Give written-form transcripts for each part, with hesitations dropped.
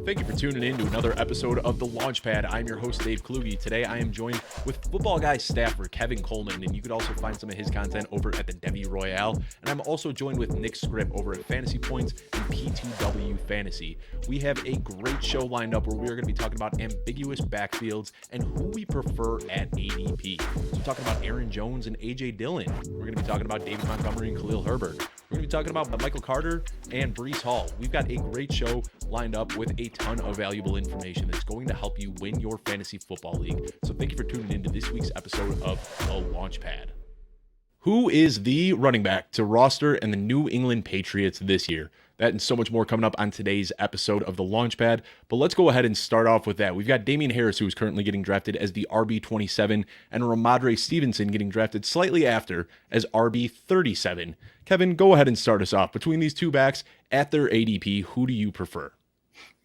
Thank you for tuning in to another episode of The Launchpad. I'm your host, Dave Kluge. Today, I am joined with Footballguys staffer Kevin Coleman, and you could also find some of his content over at the Devi Royale. And I'm also joined with Nick Skrip over at Fantasy Points and P2W Fantasy. We have a great show lined up where we are going to be talking about ambiguous backfields and who we prefer at ADP. So we're talking about Aaron Jones and A.J. Dillon. We're going to be talking about David Montgomery and Khalil Herbert. We're going to be talking about Michael Carter and Breece Hall. We've got a great show lined up with a ton of valuable information that's going to help you win your fantasy football league. So thank you for tuning in to this week's episode of The Launchpad. Who is the running back to roster and the New England Patriots this year? That and so much more coming up on today's episode of The Launchpad. But let's go ahead and start off with that. We've got Damien Harris, who is currently getting drafted as the RB27, and Ramondre Stevenson getting drafted slightly after as RB37. Kevin, go ahead and start us off. Between these two backs at their ADP, who do you prefer?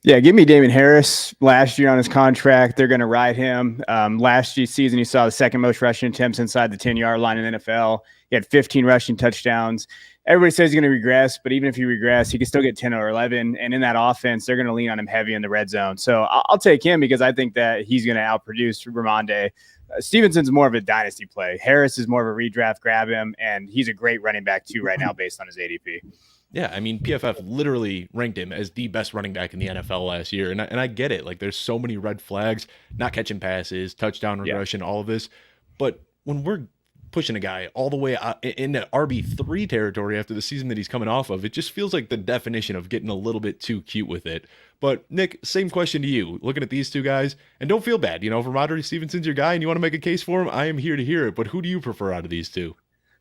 Yeah, give me Damien Harris. Last year on his contract, they're going to ride him. Last season, you saw the second most rushing attempts inside the 10-yard line in the NFL. He had 15 rushing touchdowns. Everybody says he's going to regress, but even if he regress, he can still get 10 or 11. And in that offense, they're going to lean on him heavy in the red zone. So I'll take him because I think that he's going to outproduce Ramondre. Stevenson's more of a dynasty play. Harris is more of a redraft, grab him, and he's a great running back too right now based on his ADP. Yeah, I mean, PFF literally ranked him as the best running back in the NFL last year. And I get it. Like, there's so many red flags, not catching passes, touchdown regression, all of this. But when we're pushing a guy all the way into RB3 territory after the season that he's coming off of, it just feels like the definition of getting a little bit too cute with it. But, Nick, same question to you. Looking at these two guys, and don't feel bad. You know, if Ramondre Stevenson's your guy and you want to make a case for him, I am here to hear it. But who do you prefer out of these two?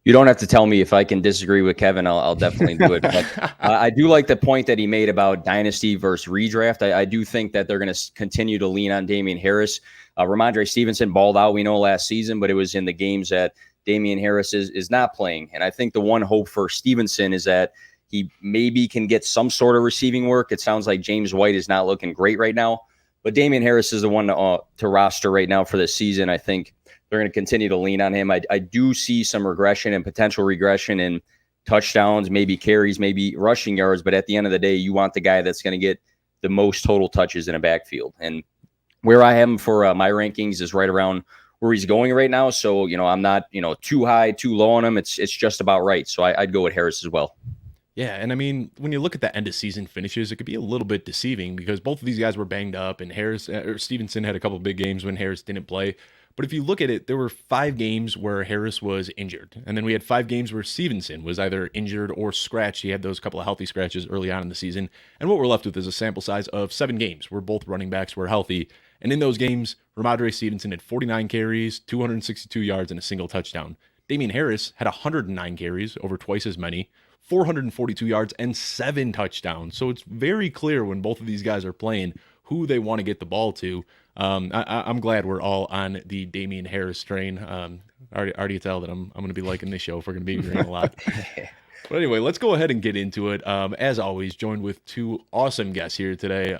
You don't have to tell me if I can disagree with Kevin. I'll definitely do it. But I do like the point that he made about dynasty versus redraft. I do think that they're going to continue to lean on Damien Harris. Ramondre Stevenson balled out, we know, last season, but it was in the games that Damien Harris is not playing. And I think the one hope for Stevenson is that he maybe can get some sort of receiving work. It sounds like James White is not looking great right now. But Damien Harris is the one to roster right now for this season. I think they're going to continue to lean on him. I do see some regression and potential regression in touchdowns, maybe carries, maybe rushing yards. But at the end of the day, you want the guy that's going to get the most total touches in a backfield. And where I have him for my rankings is right around where he's going right now. So, I'm not, too high, too low on him. It's just about right. So I'd go with Harris as well. Yeah, and I mean, when you look at the end of season finishes, it could be a little bit deceiving because both of these guys were banged up, and Stevenson had a couple of big games when Harris didn't play. But if you look at it, there were 5 games where Harris was injured, and then we had 5 games where Stevenson was either injured or scratched. He had those couple of healthy scratches early on in the season, and what we're left with is a sample size of 7 games where both running backs were healthy. And in those games, Ramondre Stevenson had 49 carries, 262 yards, and a single touchdown. Damien Harris had 109 carries, over twice as many, 442 yards, and 7 touchdowns. So it's very clear when both of these guys are playing who they want to get the ball to. I'm glad we're all on the Damien Harris train. I already tell that I'm going to be liking this show if we're going to be agreeing a lot. But anyway, let's go ahead and get into it. As always, joined with 2 awesome guests here today.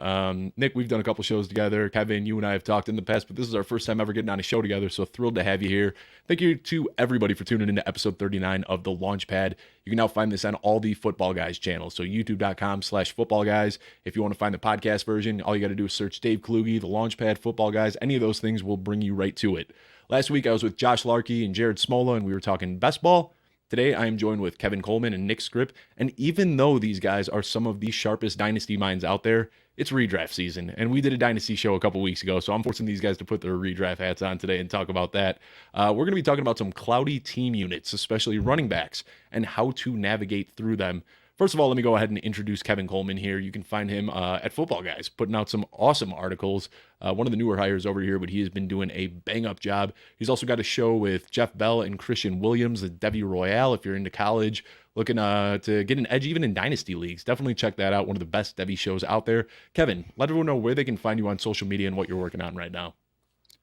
Nick, we've done a couple shows together. Kevin, you and I have talked in the past, but this is our first time ever getting on a show together, so thrilled to have you here. Thank you to everybody for tuning into episode 39 of The Launchpad. You can now find this on all the Footballguys channels, so youtube.com/Footballguys. If you want to find the podcast version, all you got to do is search Dave Kluge, The Launchpad, Footballguys. Any of those things will bring you right to it. Last week, I was with Josh Larkey and Jared Smola, and we were talking best ball. Today, I am joined with Kevin Coleman and Nick Skrip, and even though these guys are some of the sharpest dynasty minds out there, it's redraft season, and we did a dynasty show a couple weeks ago, so I'm forcing these guys to put their redraft hats on today and talk about that. We're going to be talking about some cloudy team units, especially running backs, and how to navigate through them. First of all, let me go ahead and introduce Kevin Coleman here. You can find him at Footballguys, putting out some awesome articles. One of the newer hires over here, but he has been doing a bang-up job. He's also got a show with Jeff Bell and Christian Williams, the Devi Royale. If you're into college, looking to get an edge even in dynasty leagues, definitely check that out. One of the best Devi shows out there. Kevin, let everyone know where they can find you on social media and what you're working on right now.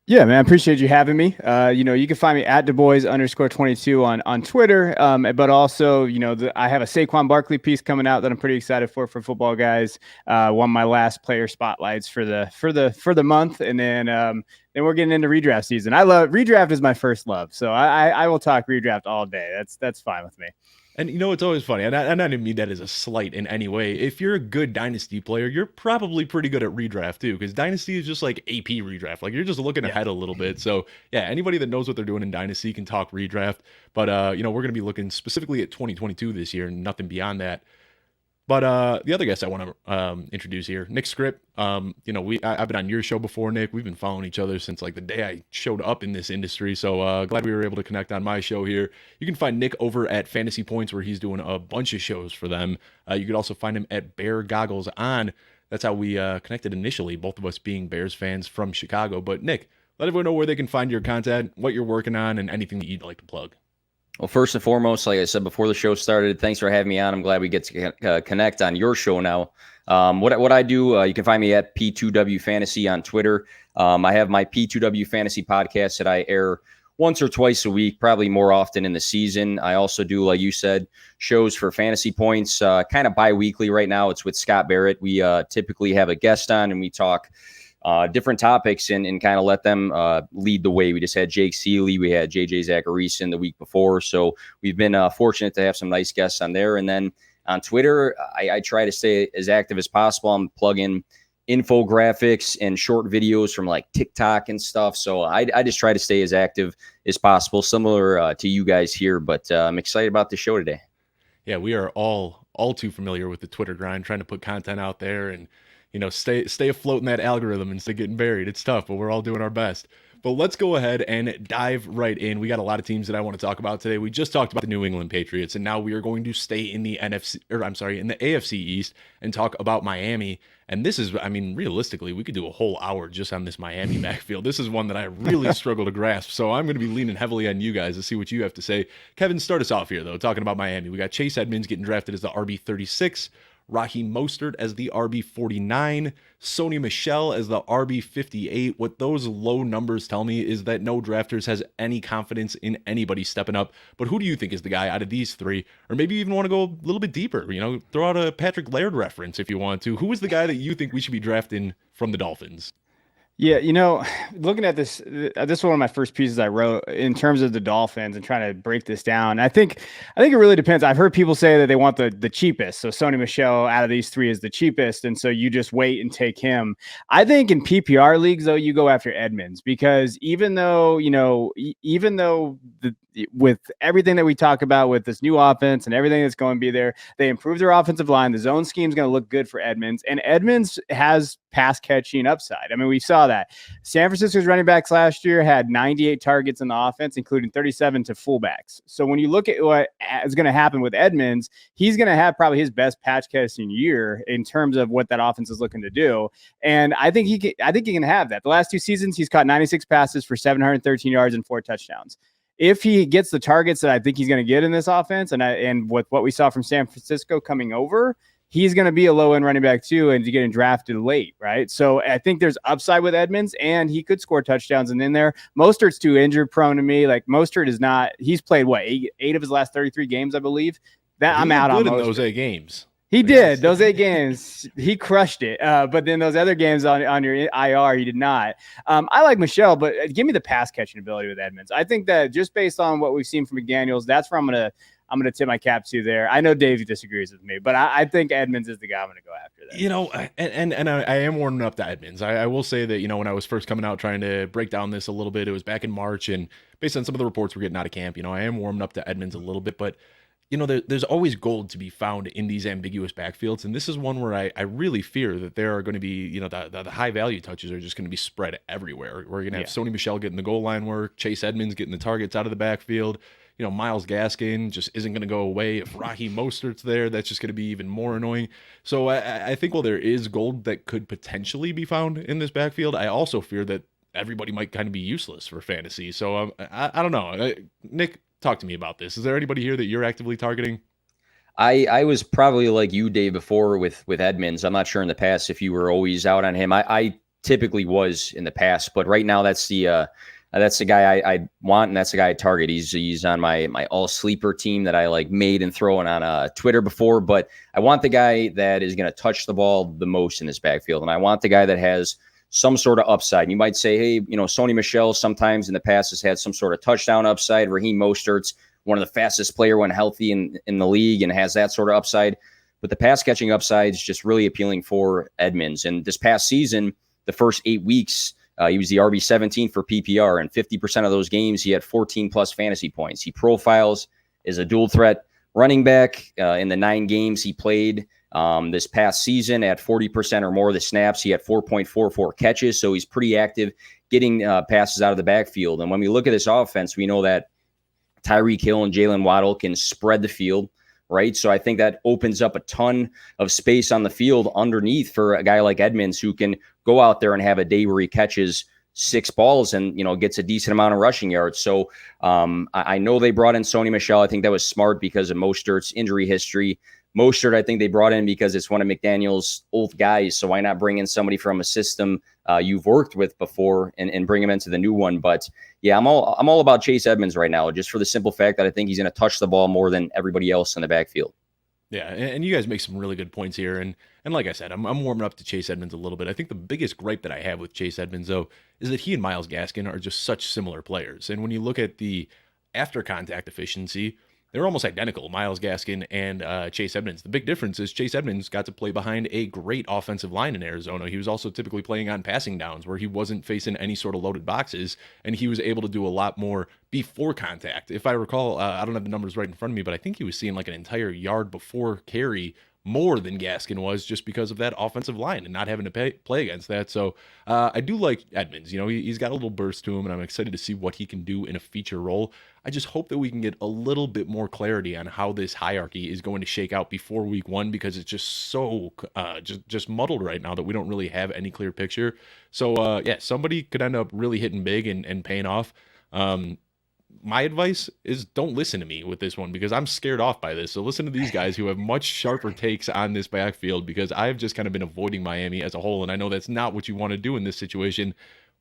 Yeah, man, appreciate you having me. You can find me at DuBois_22 on Twitter. But also, I have a Saquon Barkley piece coming out that I'm pretty excited for Footballguys. One of my last player spotlights for the month, and then we're getting into redraft season. Redraft is my first love, so I will talk redraft all day. That's fine with me. And it's always funny, and I didn't mean that as a slight in any way. If you're a good Dynasty player, you're probably pretty good at redraft too, because Dynasty is just like AP redraft. Like you're just looking ahead a little bit. So yeah, anybody that knows what they're doing in Dynasty can talk redraft. But we're going to be looking specifically at 2022 this year, and nothing beyond that. But the other guest I want to introduce here, Nick Skrip. I've been on your show before, Nick. We've been following each other since like the day I showed up in this industry. So glad we were able to connect on my show here. You can find Nick over at Fantasy Points, where he's doing a bunch of shows for them. You could also find him at Bear Goggles On. That's how we connected initially, both of us being Bears fans from Chicago. But Nick, let everyone know where they can find your content, what you're working on, and anything that you'd like to plug. Well, first and foremost, like I said before the show started, thanks for having me on. I'm glad we get to connect on your show now. What I do, you can find me at P2W Fantasy on Twitter. I have my P2W Fantasy podcast that I air once or twice a week, probably more often in the season. I also do, like you said, shows for Fantasy Points, kind of bi-weekly right now. It's with Scott Barrett. We typically have a guest on and we talk different topics and kind of let them lead the way. We just had Jake Seeley. We had JJ Zachariason the week before. So we've been fortunate to have some nice guests on there. And then on Twitter, I try to stay as active as possible. I'm plugging infographics and short videos from like TikTok and stuff. So I just try to stay as active as possible, similar to you guys here. But I'm excited about the show today. Yeah, we are all too familiar with the Twitter grind, trying to put content out there and stay afloat in that algorithm instead of getting buried. It's tough, but we're all doing our best. But let's go ahead and dive right in. We got a lot of teams that I want to talk about today. We just talked about the New England Patriots, and now we are going to stay in the in the AFC East and talk about Miami. And this is, realistically, we could do a whole hour just on this Miami backfield. This is one that I really struggle to grasp. So I'm going to be leaning heavily on you guys to see what you have to say. Kevin, start us off here, though, talking about Miami. We got Chase Edmonds getting drafted as the RB36. Raheem Mostert as the RB49, Sony Michel as the RB58. What those low numbers tell me is that no drafters has any confidence in anybody stepping up. But who do you think is the guy out of these three? Or maybe you even want to go a little bit deeper, throw out a Patrick Laird reference if you want to. Who is the guy that you think we should be drafting from the Dolphins? Yeah, looking at this is one of my first pieces I wrote in terms of the Dolphins and trying to break this down. I think it really depends. I've heard people say that they want the cheapest. So Sony Michel out of these three is the cheapest. And so you just wait and take him. I think in PPR leagues, though, you go after Edmonds because even though with everything that we talk about with this new offense and everything that's going to be there, they improve their offensive line. The zone scheme is going to look good for Edmonds, and Edmonds has pass catching upside. I mean, we saw that San Francisco's running backs last year had 98 targets in the offense, including 37 to fullbacks. So when you look at what is going to happen with Edmonds, he's going to have probably his best patch catching year in terms of what that offense is looking to do. And I think he can have that. The last two seasons, he's caught 96 passes for 713 yards and 4 touchdowns. If he gets the targets that I think he's going to get in this offense, and with what we saw from San Francisco coming over, he's going to be a low-end running back too, and getting drafted late, right? So I think there's upside with Edmonds, and he could score touchdowns. And in there, Mostert's too injury-prone to me. Like Mostert is not. He's played eight of his last 33 games, I believe. I'm out on Mostert. Those 8 games. He did. Those 8 games, he crushed it. But then those other games on your IR, he did not. I like Michelle, but give me the pass catching ability with Edmonds. I think that just based on what we've seen from McDaniels, that's where I'm gonna tip my cap to there. I know Dave disagrees with me, but I think Edmonds is the guy I'm gonna go after there. And I am warming up to Edmonds. I will say that when I was first coming out trying to break down this a little bit, it was back in March, and based on some of the reports we're getting out of camp, I am warming up to Edmonds a little bit, but. There's always gold to be found in these ambiguous backfields, and this is one where I really fear that there are going to be, the high value touches are just going to be spread everywhere. We're going to have Sony Michel getting the goal line work, Chase Edmonds getting the targets out of the backfield. Myles Gaskin just isn't going to go away. If Raheem Mostert's there, that's just going to be even more annoying. So I think while there is gold that could potentially be found in this backfield, I also fear that everybody might kind of be useless for fantasy. So I don't know. Nick, talk to me about this. Is there anybody here that you're actively targeting? I was probably like you, Dave, before with Edmonds. I'm not sure in the past if you were always out on him. I typically was in the past, but right now that's the guy I want, and that's the guy I target. He's on my all sleeper team that I like made and throwing on Twitter before. But I want the guy that is going to touch the ball the most in this backfield, and I want the guy that has some sort of upside. And you might say, hey, Sony Michel sometimes in the past has had some sort of touchdown upside. Raheem Mostert's one of the fastest player when healthy in the league and has that sort of upside. But the pass catching upside is just really appealing for Edmonds. And this past season, the first 8 weeks, he was the RB17 for PPR, and 50% of those games, he had 14-plus fantasy points. He profiles as a dual threat running back. In the 9 games he played this past season at 40% or more of the snaps, he had 4.44 catches, so he's pretty active getting passes out of the backfield. And when we look at this offense, we know that Tyreek Hill and Jalen Waddle can spread the field, right? So I think that opens up a ton of space on the field underneath for a guy like Edmonds who can go out there and have a day where he catches 6 balls and, gets a decent amount of rushing yards. So I know they brought in Sony Michel. I think that was smart because of Mostert's injury history. Mostert, I think they brought in because it's one of McDaniel's old guys. So why not bring in somebody from a system you've worked with before and bring him into the new one? But yeah, I'm all about Chase Edmonds right now, just for the simple fact that I think he's going to touch the ball more than everybody else in the backfield. Yeah, and you guys make some really good points here. And like I said, I'm warming up to Chase Edmonds a little bit. I think the biggest gripe that I have with Chase Edmonds, though, is that he and Myles Gaskin are just such similar players. And when you look at the after contact efficiency, they're almost identical, Myles Gaskin and Chase Edmonds. The big difference is Chase Edmonds got to play behind a great offensive line in Arizona. He was also typically playing on passing downs where he wasn't facing any sort of loaded boxes, and he was able to do a lot more before contact. If I recall, I don't have the numbers right in front of me, but I think he was seeing like an entire yard before carry more than Gaskin was just because of that offensive line and not having to play against that. So I do like Edmonds. He's got a little burst to him, and I'm excited to see what he can do in a feature role. I just hope that we can get a little bit more clarity on how this hierarchy is going to shake out before week 1, because it's just so just muddled right now that we don't really have any clear picture. So yeah, somebody could end up really hitting big and paying off. My advice is don't listen to me with this one because I'm scared off by this. So listen to these guys who have much sharper takes on this backfield, because I've just kind of been avoiding Miami as a whole. And I know that's not what you want to do in this situation,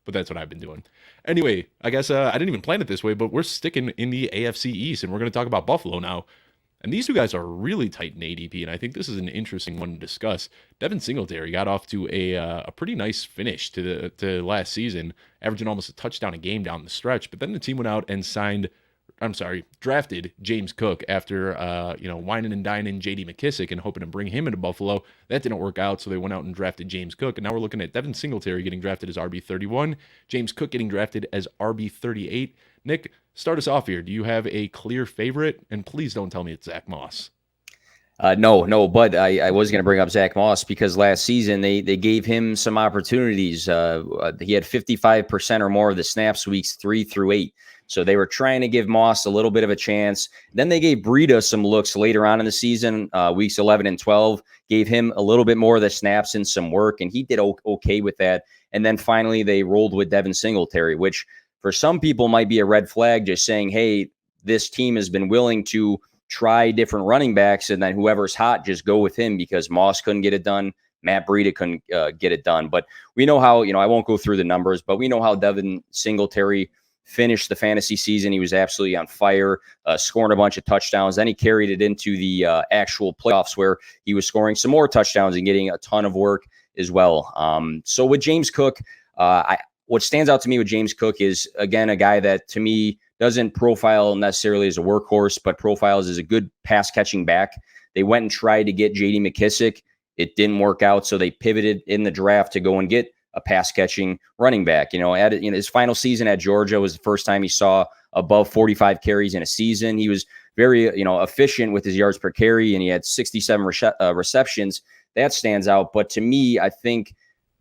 but that's what I've been doing. Anyway, I guess I didn't even plan it this way, but we're sticking in the AFC East, and we're going to talk about Buffalo now. And these two guys are really tight in ADP, and I think this is an interesting one to discuss. Devin Singletary got off to a pretty nice finish to last season, averaging almost a touchdown a game down the stretch. But then the team went out and drafted James Cook after whining and dining J.D. McKissick and hoping to bring him into Buffalo. That didn't work out, so they went out and drafted James Cook. And now we're looking at Devin Singletary getting drafted as RB31, James Cook getting drafted as RB38. Nick, start us off here. Do you have a clear favorite? And please don't tell me it's Zach Moss. No, but I was going to bring up Zach Moss because last season they gave him some opportunities. He had 55% or more of the snaps weeks 3 through 8. So they were trying to give Moss a little bit of a chance. Then they gave Breida some looks later on in the season, weeks 11 and 12, gave him a little bit more of the snaps and some work, and he did okay with that. And then finally they rolled with Devin Singletary, which for some people might be a red flag, just saying, hey, this team has been willing to try different running backs, and then whoever's hot, just go with him because Moss couldn't get it done. Matt Breida couldn't get it done. But we know how, I won't go through the numbers, but we know how Devin Singletary finished the fantasy season. He was absolutely on fire, scoring a bunch of touchdowns. Then he carried it into the actual playoffs where he was scoring some more touchdowns and getting a ton of work as well. So with James Cook, what stands out to me with James Cook is, again, a guy that to me doesn't profile necessarily as a workhorse, but profiles as a good pass catching back. They went and tried to get J.D. McKissick. It didn't work out, so they pivoted in the draft to go and get a pass catching running back. His final season at Georgia was the first time he saw above 45 carries in a season. He was very efficient with his yards per carry, and he had 67 receptions. That stands out. But to me, I think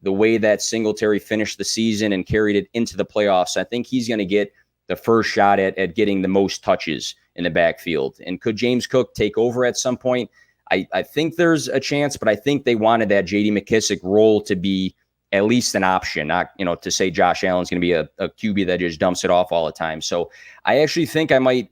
the way that Singletary finished the season and carried it into the playoffs, I think he's going to get the first shot at getting the most touches in the backfield. And could James Cook take over at some point? I think there's a chance, but I think they wanted that J.D. McKissick role to be at least an option, not, to say Josh Allen's going to be a QB that just dumps it off all the time. So I actually think I might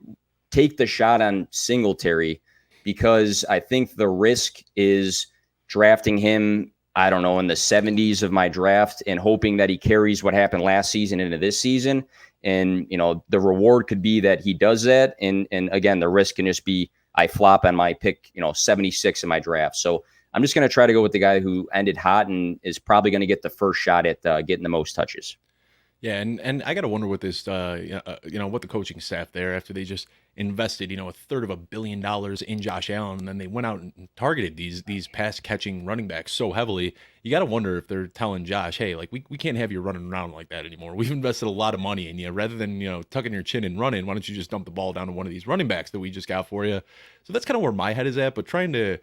take the shot on Singletary because I think the risk is drafting him, I don't know, in the 70s of my draft and hoping that he carries what happened last season into this season. And, the reward could be that he does that. And again, the risk can just be I flop on my pick, 76 in my draft. So I'm just going to try to go with the guy who ended hot and is probably going to get the first shot at getting the most touches. Yeah, and I gotta wonder what this, what the coaching staff there after they just invested, a third of $1 billion in Josh Allen, and then they went out and targeted these pass catching running backs so heavily. You gotta wonder if they're telling Josh, hey, like we can't have you running around like that anymore. We've invested a lot of money in you. Rather than tucking your chin and running, why don't you just dump the ball down to one of these running backs that we just got for you? So that's kind of where my head is at. But trying to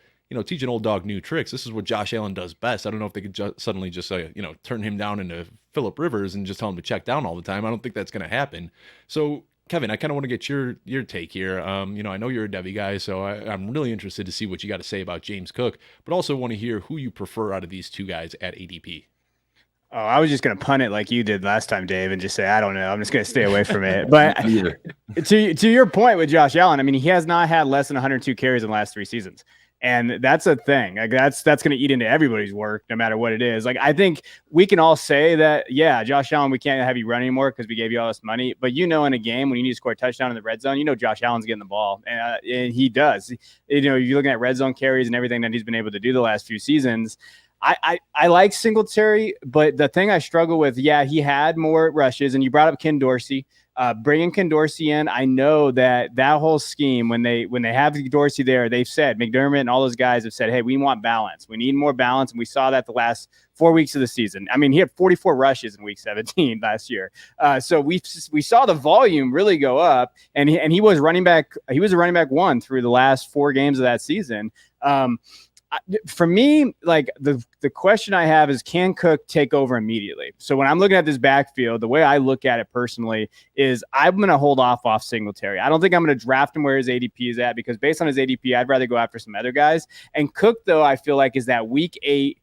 teach an old dog new tricks. This is what Josh Allen does best. I don't know if they could suddenly just turn him down into Phillip Rivers and just tell him to check down all the time. I don't think that's going to happen. So, Kevin, I kind of want to get your take here. I know you're a Devy guy, so I'm really interested to see what you got to say about James Cook, but also want to hear who you prefer out of these two guys at ADP. Oh, I was just going to punt it like you did last time, Dave, and just say, I don't know. I'm just going to stay away from it. But to your point with Josh Allen, I mean, he has not had less than 102 carries in the last 3 seasons. And that's a thing. Like that's going to eat into everybody's work, no matter what it is. Like I think we can all say that, yeah, Josh Allen, we can't have you run anymore because we gave you all this money. But in a game when you need to score a touchdown in the red zone, Josh Allen's getting the ball, and he does. You're looking at red zone carries and everything that he's been able to do the last few seasons. I like Singletary, but the thing I struggle with, yeah, he had more rushes, and you brought up Ken Dorsey. Bringing Ken Dorsey in, I know that whole scheme, when they have Dorsey there, they've said, McDermott and all those guys have said, hey, we want balance. We need more balance, and we saw that the last 4 weeks of the season. I mean, he had 44 rushes in week 17 last year. So we saw the volume really go up, and he was running back. He was a running back 1 through the last 4 games of that season. For me, like the question I have is, can Cook take over immediately? So when I'm looking at this backfield, the way I look at it personally is I'm going to hold off Singletary. I don't think I'm going to draft him where his ADP is at, because based on his ADP, I'd rather go after some other guys. And Cook, though, I feel like is that week 8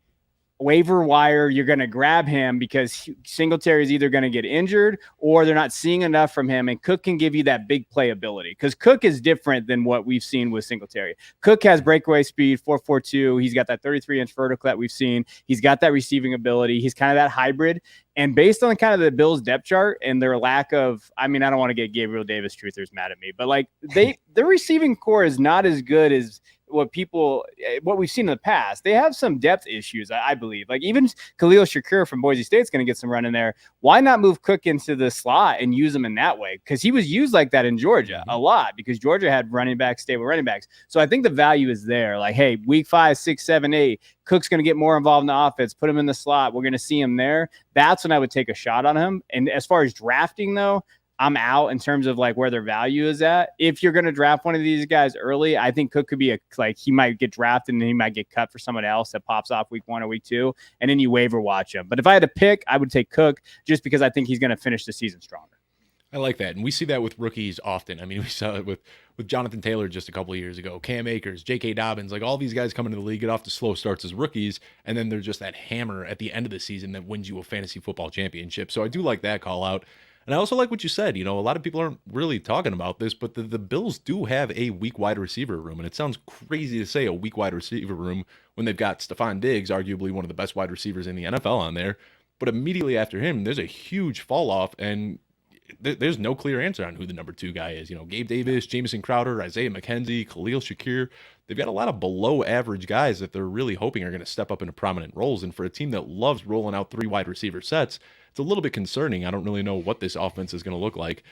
waiver wire. You're going to grab him because Singletary is either going to get injured or they're not seeing enough from him. And Cook can give you that big playability, because Cook is different than what we've seen with Singletary. Cook has breakaway speed, 4.42. He's got that 33-inch vertical that we've seen. He's got that receiving ability. He's kind of that hybrid. And based on kind of the Bills depth chart and their lack of, I mean, I don't want to get Gabriel Davis truthers mad at me, but like their receiving core is not as good as what we've seen in the past. They have some depth issues, I believe. Like even Khalil Shakir from Boise State's going to get some run in there. Why not move Cook into the slot and use him in that way? Because he was used like that in Georgia a lot, because Georgia had stable running backs. So I think the value is there. Like, hey, week 5, 6, 7, 8, Cook's going to get more involved in the offense. Put him in the slot. We're going to see him there. That's when I would take a shot on him. And as far as drafting, though, I'm out in terms of like where their value is at. If you're going to draft one of these guys early, I think Cook could be he might get drafted and he might get cut for someone else that pops off week 1 or week 2, and then you waiver watch him. But if I had to pick, I would take Cook just because I think he's going to finish the season stronger. I like that. And we see that with rookies often. I mean, we saw it with Jonathan Taylor just a couple of years ago, Cam Akers, J.K. Dobbins, like all these guys come into the league, get off to slow starts as rookies, and then they're just that hammer at the end of the season that wins you a fantasy football championship. So I do like that call out. And I also like what you said. A lot of people aren't really talking about this, but the Bills do have a weak wide receiver room. And it sounds crazy to say a weak wide receiver room when they've got Stephon Diggs, arguably one of the best wide receivers in the NFL, on there. But immediately after him, there's a huge fall off, and there's no clear answer on who the number 2 guy is. Gabe Davis, Jamison Crowder, Isaiah McKenzie, Khalil Shakir. They've got a lot of below average guys that they're really hoping are going to step up into prominent roles. And for a team that loves rolling out 3 wide receiver sets, it's a little bit concerning. I don't really know what this offense is going to look like.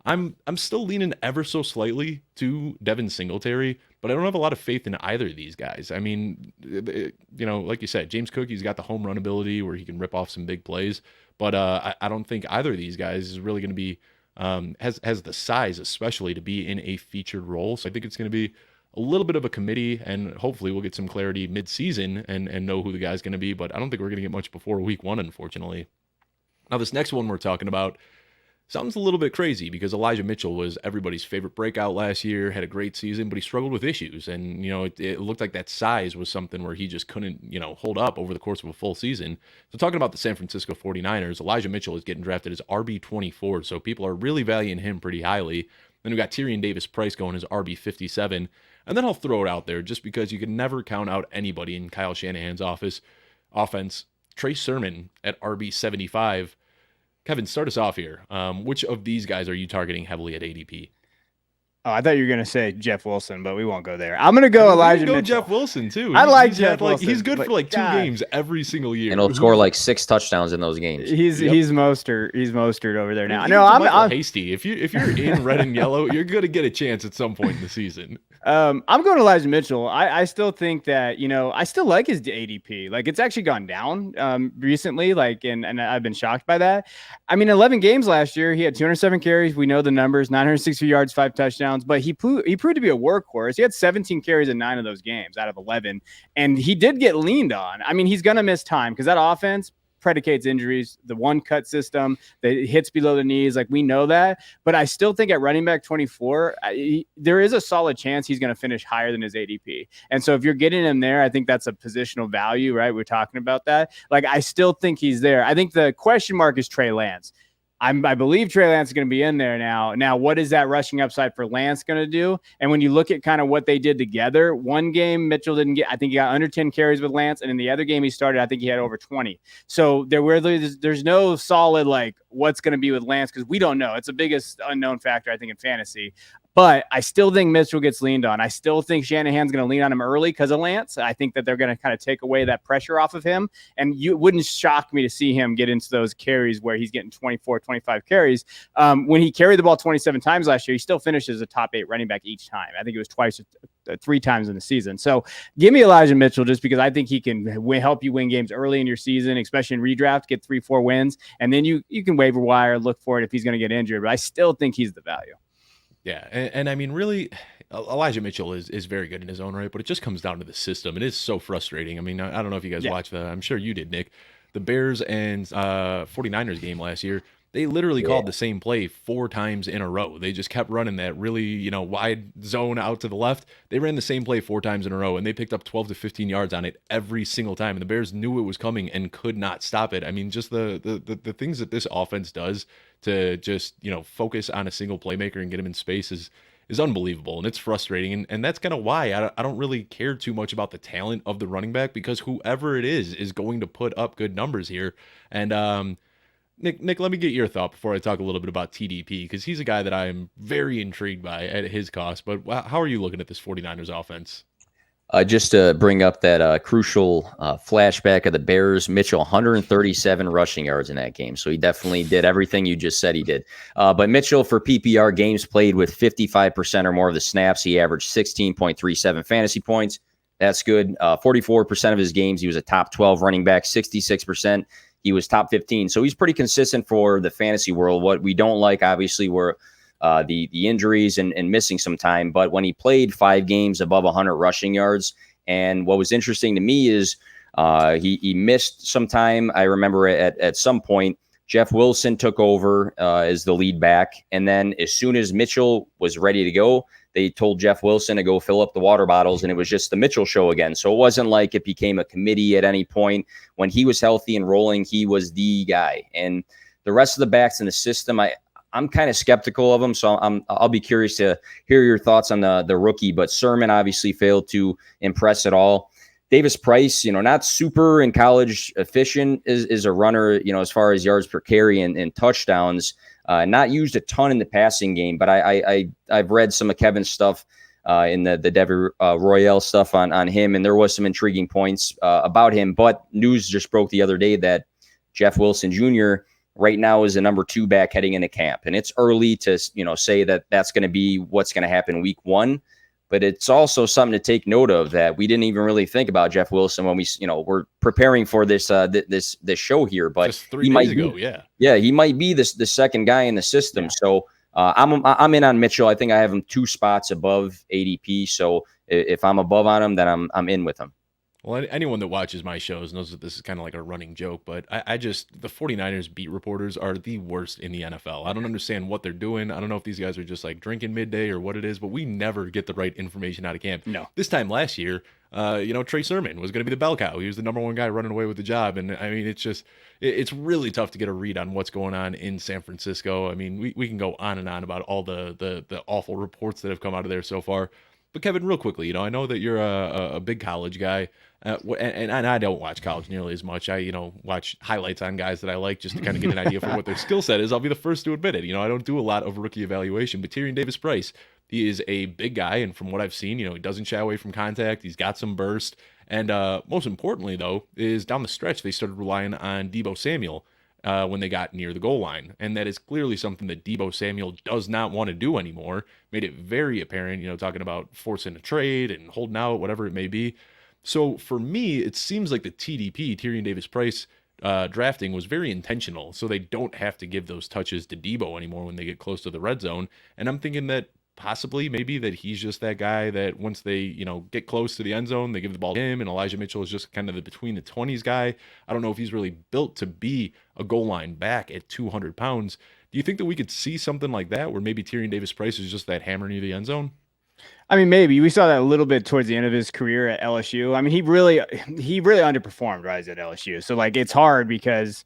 I'm still leaning ever so slightly to Devin Singletary, but I don't have a lot of faith in either of these guys. I mean, like you said, James Cook, he's got the home run ability where he can rip off some big plays, but I don't think either of these guys is really going to be has the size, especially to be in a featured role. So I think it's going to be a little bit of a committee, and hopefully we'll get some clarity mid-season and know who the guy's going to be, but I don't think we're going to get much before week 1, unfortunately. Now, this next one we're talking about sounds a little bit crazy because Elijah Mitchell was everybody's favorite breakout last year, had a great season, but he struggled with issues. And, it looked like that size was something where he just couldn't, hold up over the course of a full season. So talking about the San Francisco 49ers, Elijah Mitchell is getting drafted as RB24. So people are really valuing him pretty highly. Then we got Tyrion Davis-Price going as RB57. And then I'll throw it out there just because you can never count out anybody in Kyle Shanahan's offense. Trey Sermon at RB75. Kevin, start us off here. Which of these guys are you targeting heavily at ADP? Oh, I thought you were going to say Jeff Wilson, but we won't go there. I'm going to We go can Elijah go Mitchell. Jeff Wilson too. I like He's Jeff Wilson. He's good but for like 2 God, games every single year. And he'll score like 6 touchdowns in those games. He's Yep. Mostert. He's Mostert over there now. Even No, I'm hasty. If you're in red and yellow, you're gonna get a chance at some point in the season. I'm going to Elijah Mitchell. I still think that, I still like his ADP. Like, it's actually gone down recently, like, and I've been shocked by that. I mean, 11 games last year, he had 207 carries. We know the numbers, 960 yards, 5 touchdowns, but he proved to be a workhorse. He had 17 carries in 9 of those games out of 11, and he did get leaned on. I mean, he's going to miss time because that offense predicates injuries, the one cut system, the hits below the knees, like we know that. But I still think at running back 24, there is a solid chance he's going to finish higher than his ADP. And so if you're getting him there, I think that's a positional value, right? We're talking about that. Like, I still think he's there. I think the question mark is Trey Lance. I believe Trey Lance is going to be in there now. Now, what is that rushing upside for Lance going to do? And when you look at kind of what they did together, one game Mitchell didn't get, I think he got under 10 carries with Lance. And in the other game he started, I think he had over 20. So there's no solid, like, what's going to be with Lance because we don't know. It's the biggest unknown factor, I think, in fantasy. But I still think Mitchell gets leaned on. I still think Shanahan's going to lean on him early because of Lance. I think that they're going to kind of take away that pressure off of him. And it wouldn't shock me to see him get into those carries where he's getting 24, 25 carries. When he carried the ball 27 times last year, he still finishes a top 8 running back each time. I think it was twice, 3 times in the season. So give me Elijah Mitchell just because I think he can help you win games early in your season, especially in redraft, get 3-4 wins. And then you can waiver wire, look for it if he's going to get injured. But I still think he's the value. Yeah, and I mean, really, Elijah Mitchell is very good in his own right, but it just comes down to the system. It is so frustrating. I mean, I don't know if you guys watched I'm sure you did, Nick. The Bears and 49ers game last year, they literally called the same play 4 times in a row. They just kept running that really, wide zone out to the left. They ran the same play 4 times in a row, and they picked up 12 to 15 yards on it every single time. And the Bears knew it was coming and could not stop it. I mean, just the things that this offense does to just, focus on a single playmaker and get him in space is unbelievable, and it's frustrating. And that's kind of why I don't really care too much about the talent of the running back, because whoever it is going to put up good numbers here. And Nick, let me get your thought before I talk a little bit about TDP, because he's a guy that I'm very intrigued by at his cost. But how are you looking at this 49ers offense? Just to bring up that crucial flashback of the Bears, Mitchell, 137 rushing yards in that game. So he definitely did everything you just said he did. But Mitchell, for PPR games played with 55% or more of the snaps, he averaged 16.37 fantasy points. That's good. 44% of his games, he was a top 12 running back. 66%, he was top 15. So he's pretty consistent for the fantasy world. What we don't like, obviously, were the injuries and missing some time. But when he played 5 games above 100 rushing yards, and what was interesting to me is he missed some time. I remember at some point, Jeff Wilson took over as the lead back. And then as soon as Mitchell was ready to go, they told Jeff Wilson to go fill up the water bottles, and it was just the Mitchell show again. So it wasn't like it became a committee at any point. When he was healthy and rolling, he was the guy. And the rest of the backs in the system, I'm kind of skeptical of him, so I'll be curious to hear your thoughts on the rookie. But Sermon obviously failed to impress at all. Davis Price, not super in college efficient is a runner, as far as yards per carry and touchdowns. Not used a ton in the passing game, but I've read some of Kevin's stuff in the Dever Royale stuff on him, and there was some intriguing points about him. But news just broke the other day that Jeff Wilson Jr. right now is the number 2 back heading into camp. And it's early to, say that that's going to be what's going to happen week 1. But it's also something to take note of that we didn't even really think about Jeff Wilson when we, we're preparing for this this show here. But just 3 days ago, yeah, he might be the second guy in the system. Yeah. So I'm in on Mitchell. I think I have him 2 spots above ADP. So if I'm above on him, then I'm in with him. Well, anyone that watches my shows knows that this is kind of like a running joke, but the 49ers beat reporters are the worst in the NFL. I don't understand what they're doing. I don't know if these guys are just like drinking midday or what it is, but we never get the right information out of camp. No. This time last year, Trey Sermon was going to be the bell cow. He was the number 1 guy running away with the job. And I mean, it's really tough to get a read on what's going on in San Francisco. I mean, we can go on and on about all the awful reports that have come out of there so far. But Kevin, real quickly, I know that you're a big college guy, and I don't watch college nearly as much. I, watch highlights on guys that I like just to kind of get an idea for what their skill set is. I'll be the first to admit it. I don't do a lot of rookie evaluation, but Tyrion Davis-Price, He is a big guy, and from what I've seen, he doesn't shy away from contact. He's got some burst. And most importantly, though, is down the stretch, they started relying on Deebo Samuel when they got near the goal line. And that is clearly something that Deebo Samuel does not want to do anymore. Made it very apparent, talking about forcing a trade and holding out, whatever it may be. So for me, it seems like the TDP, Tyrion Davis-Price, drafting was very intentional. So they don't have to give those touches to Deebo anymore when they get close to the red zone. And I'm thinking that possibly maybe that he's just that guy that once they, get close to the end zone, they give the ball to him, and Elijah Mitchell is just kind of the between the 20s guy. I don't know if he's really built to be a goal line back at 200 pounds. Do you think that we could see something like that where maybe Tyrion Davis-Price is just that hammer near the end zone? I mean, maybe we saw that a little bit towards the end of his career at LSU. I mean, he really underperformed, right, at LSU. So like, it's hard because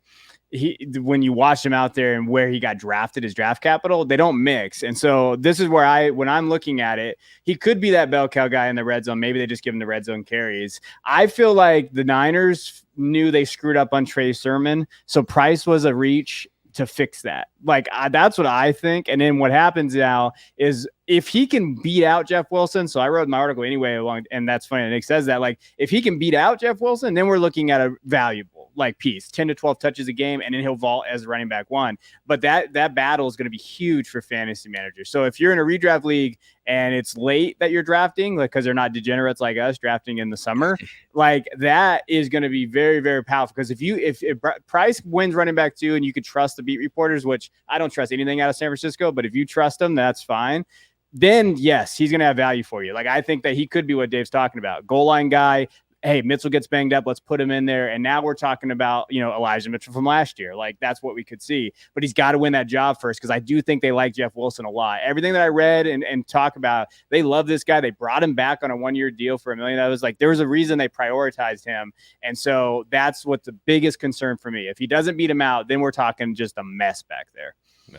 when you watch him out there and where he got drafted, his draft capital, they don't mix. And so this is where when I'm looking at it, he could be that bell cow guy in the red zone. Maybe they just give him the red zone carries. I feel like the Niners knew they screwed up on Trey Sermon. So Price was a reach to fix that. Like, that's what I think. And then what happens now is if he can beat out Jeff Wilson. So I wrote my article anyway along, and that's funny. Nick says that, like, if he can beat out Jeff Wilson, then we're looking at a valuable piece, 10 to 12 touches a game, and then he'll vault as running back one. But that battle is going to be huge for fantasy managers. So if you're in a redraft league and it's late that you're drafting, like, because they're not degenerates like us drafting in the summer, like, that is going to be very, very powerful. Because if Price wins running back 2 and you could trust the beat reporters, which I don't trust anything out of San Francisco, but if you trust them, that's fine. Then yes, he's going to have value for you. Like, I think that he could be what Dave's talking about. Goal line guy. Hey, Mitchell gets banged up. Let's put him in there. And now we're talking about, Elijah Mitchell from last year. Like, that's what we could see. But he's got to win that job first, because I do think they like Jeff Wilson a lot. Everything that I read and talk about, they love this guy. They brought him back on a 1-year deal for $1 million. That was like, there was a reason they prioritized him. And so that's what's the biggest concern for me. If he doesn't beat him out, then we're talking just a mess back there. Yeah.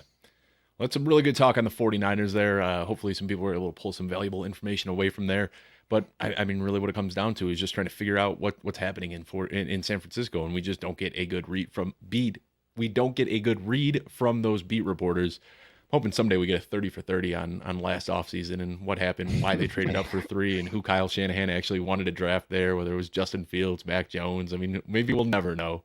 Well, that's some really good talk on the 49ers there. Hopefully some people were able to pull some valuable information away from there. But I mean, really, what it comes down to is just trying to figure out what's happening in San Francisco, and we just don't get a good read from We don't get a good read from those beat reporters. I'm hoping someday we get a 30 for 30 on last offseason and what happened, why they traded up for 3, and who Kyle Shanahan actually wanted to draft there, whether it was Justin Fields, Mac Jones. I mean, maybe we'll never know.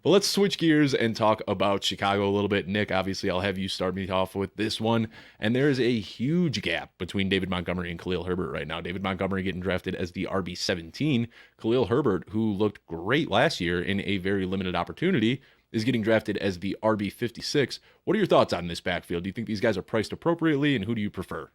But let's switch gears and talk about Chicago a little bit. Nick, obviously, I'll have you start me off with this one. And there is a huge gap between David Montgomery and Khalil Herbert right now. David Montgomery getting drafted as the RB17. Khalil Herbert, who looked great last year in a very limited opportunity, is getting drafted as the RB56. What are your thoughts on this backfield? Do you think these guys are priced appropriately, and who do you prefer?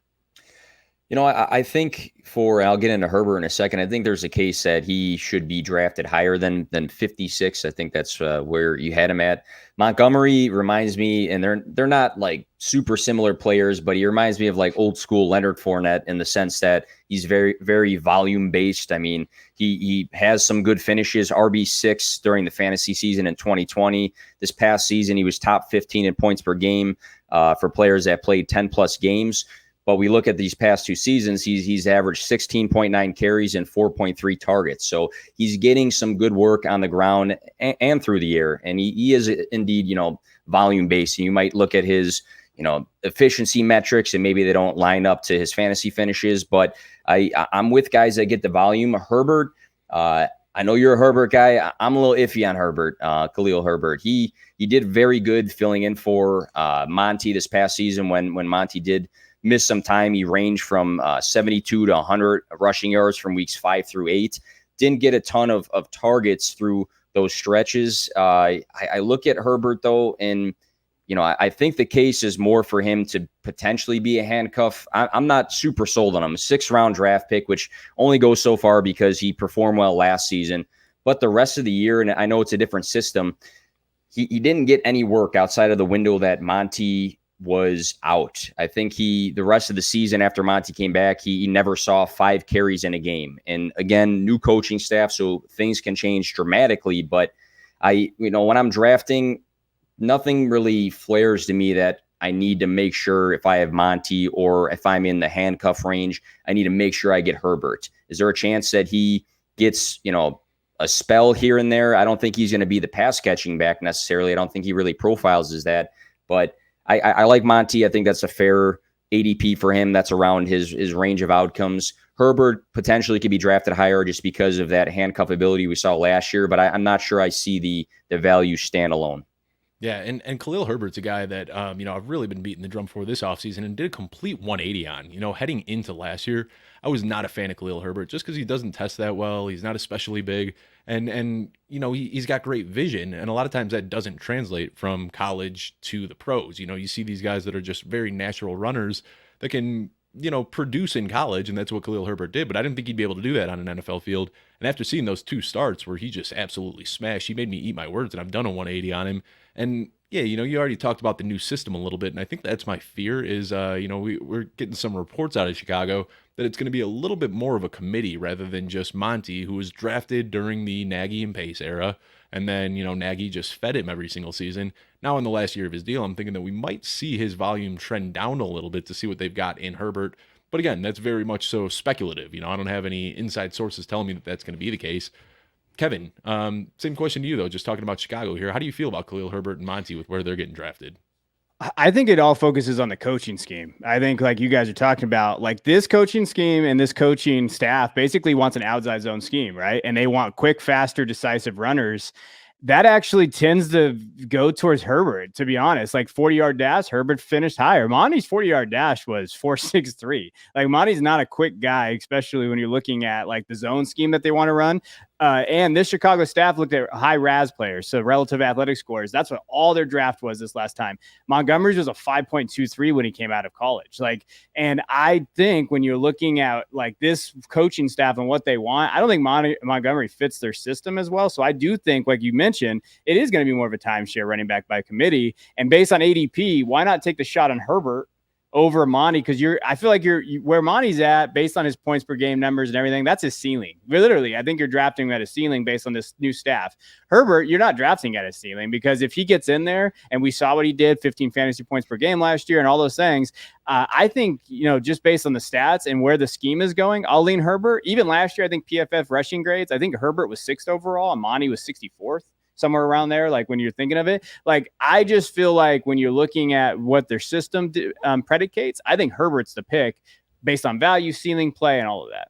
I think I'll get into Herbert in a second. I think there's a case that he should be drafted higher than 56. I think that's where you had him at. Montgomery reminds me, and they're not like super similar players, but he reminds me of like old school Leonard Fournette in the sense that he's very, very volume based. I mean, he has some good finishes, RB6 during the fantasy season in 2020. This past season, he was top 15 in points per game for players that played 10 plus games. But we look at these past 2 seasons, he's averaged 16.9 carries and 4.3 targets. So he's getting some good work on the ground and through the air. And he is indeed, volume based. And you might look at his, efficiency metrics, and maybe they don't line up to his fantasy finishes. But I'm with guys that get the volume. Herbert, I know you're a Herbert guy. I'm a little iffy on Herbert, Khalil Herbert. He did very good filling in for Monty this past season when Monty did miss some time. He ranged from 72 to 100 rushing yards from weeks 5 through 8. Didn't get a ton of targets through those stretches. I look at Herbert, though, and I think the case is more for him to potentially be a handcuff. I'm not super sold on him. 6th-round draft pick, which only goes so far because he performed well last season. But the rest of the year, and I know it's a different system, he didn't get any work outside of the window that Monty was out. I think the rest of the season after Monty came back, he never saw 5 carries in a game. And again, new coaching staff, so things can change dramatically. But when I'm drafting, nothing really flares to me that I need to make sure if I have Monty or if I'm in the handcuff range, I need to make sure I get Herbert. Is there a chance that he gets, a spell here and there? I don't think he's going to be the pass catching back necessarily. I don't think he really profiles as that, but I like Monty. I think that's a fair ADP for him that's around his range of outcomes. Herbert potentially could be drafted higher just because of that handcuff ability we saw last year, but I'm not sure I see the value standalone. Yeah, and Khalil Herbert's a guy that I've really been beating the drum for this offseason and did a complete 180 on. Heading into last year, I was not a fan of Khalil Herbert just because he doesn't test that well. He's not especially big, and he's got great vision, and a lot of times that doesn't translate from college to the pros. You see these guys that are just very natural runners that can produce in college, and that's what Khalil Herbert did. But I didn't think he'd be able to do that on an NFL field. And after seeing those 2 starts where he just absolutely smashed, he made me eat my words, and I've done a 180 on him. And yeah, you already talked about the new system a little bit, and I think that's my fear is, we're getting some reports out of Chicago that it's going to be a little bit more of a committee rather than just Monty, who was drafted during the Nagy and Pace era, and then, Nagy just fed him every single season. Now in the last year of his deal, I'm thinking that we might see his volume trend down a little bit to see what they've got in Herbert. But again, that's very much so speculative. I don't have any inside sources telling me that that's going to be the case. Kevin, same question to you, though, just talking about Chicago here. How do you feel about Khalil Herbert and Monty with where they're getting drafted? I think it all focuses on the coaching scheme. I think, like you guys are talking about, like this coaching scheme and this coaching staff basically wants an outside zone scheme, right? And they want quick, faster, decisive runners. That actually tends to go towards Herbert, to be honest. Like 40-yard dash, Herbert finished higher. Monty's 40-yard dash was 4.63. Like Monty's not a quick guy, especially when you're looking at like the zone scheme that they want to run. And this Chicago staff looked at high RAS players, so relative athletic scores. That's what all their draft was this last time. Montgomery's was a 5.23 when he came out of college. And I think when you're looking at like this coaching staff and what they want, I don't think Montgomery fits their system as well. So I do think, like you mentioned, it is going to be more of a timeshare running back by committee. And based on ADP, why not take the shot on Herbert over Monty? Because I feel like you're where Monty's at based on his points per game numbers and everything. That's his ceiling. Literally, I think you're drafting at a ceiling based on this new staff. Herbert, you're not drafting at a ceiling because if he gets in there, and we saw what he did, 15 fantasy points per game last year and all those things, I think, just based on the stats and where the scheme is going, I'll lean Herbert. Even last year, I think PFF rushing grades, I think Herbert was 6th overall and Monty was 64th. Somewhere around there, like when you're thinking of it. Like, I just feel like when you're looking at what their system predicates, I think Herbert's the pick based on value, ceiling, play, and all of that.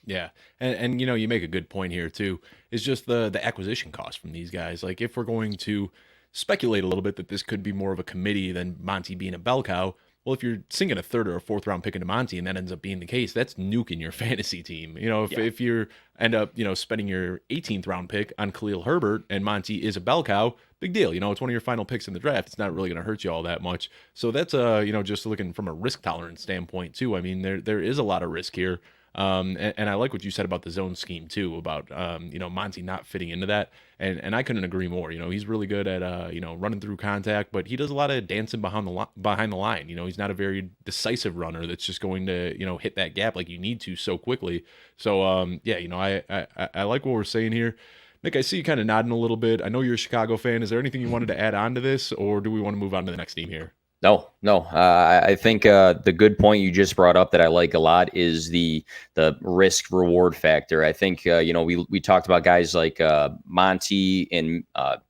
Yeah. And you make a good point here too, is just the acquisition cost from these guys. Like, if we're going to speculate a little bit that this could be more of a committee than Monty being a bell cow, well, if you're sinking a 3rd or a 4th round pick into Monty and that ends up being the case, that's nuking your fantasy team. If you end up, spending your 18th round pick on Khalil Herbert and Monty is a bell cow, big deal. It's one of your final picks in the draft. It's not really going to hurt you all that much. So that's, just looking from a risk tolerance standpoint too. I mean, there is a lot of risk here. And I like what you said about the zone scheme too, about, Monty not fitting into that. And I couldn't agree more. He's really good at, running through contact, but he does a lot of dancing behind the line. He's not a very decisive runner that's just going to, hit that gap like you need to so quickly. So, I like what we're saying here. Nick, I see you kind of nodding a little bit. I know you're a Chicago fan. Is there anything you wanted to add on to this, or do we want to move on to the next team here? No. I think the good point you just brought up that I like a lot is the risk reward factor. I think we talked about guys like Monty and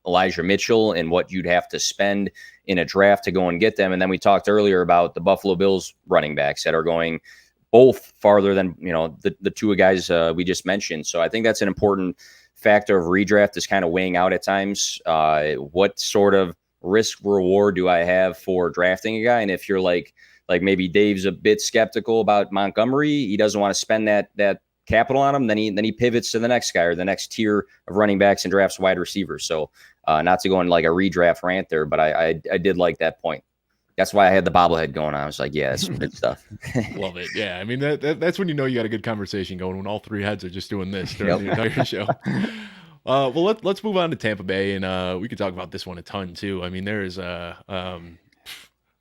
Elijah Mitchell and what you'd have to spend in a draft to go and get them, and then we talked earlier about the Buffalo Bills running backs that are going both farther than the 2 guys we just mentioned. So I think that's an important factor of redraft, is kind of weighing out at times what sort of risk reward do I have for drafting a guy. And if you're like maybe Dave's a bit skeptical about Montgomery, he doesn't want to spend that capital on him, then he pivots to the next guy or the next tier of running backs and drafts wide receivers. So not to go in like a redraft rant there, but I did like that point. That's why I had the bobblehead going on. I was like, yeah, that's some good stuff. Love it. Yeah. I mean, that's when you got a good conversation going, when all 3 heads are just doing this during the entire show. Well, let's move on to Tampa Bay, and we could talk about this one a ton too. I mean, there is I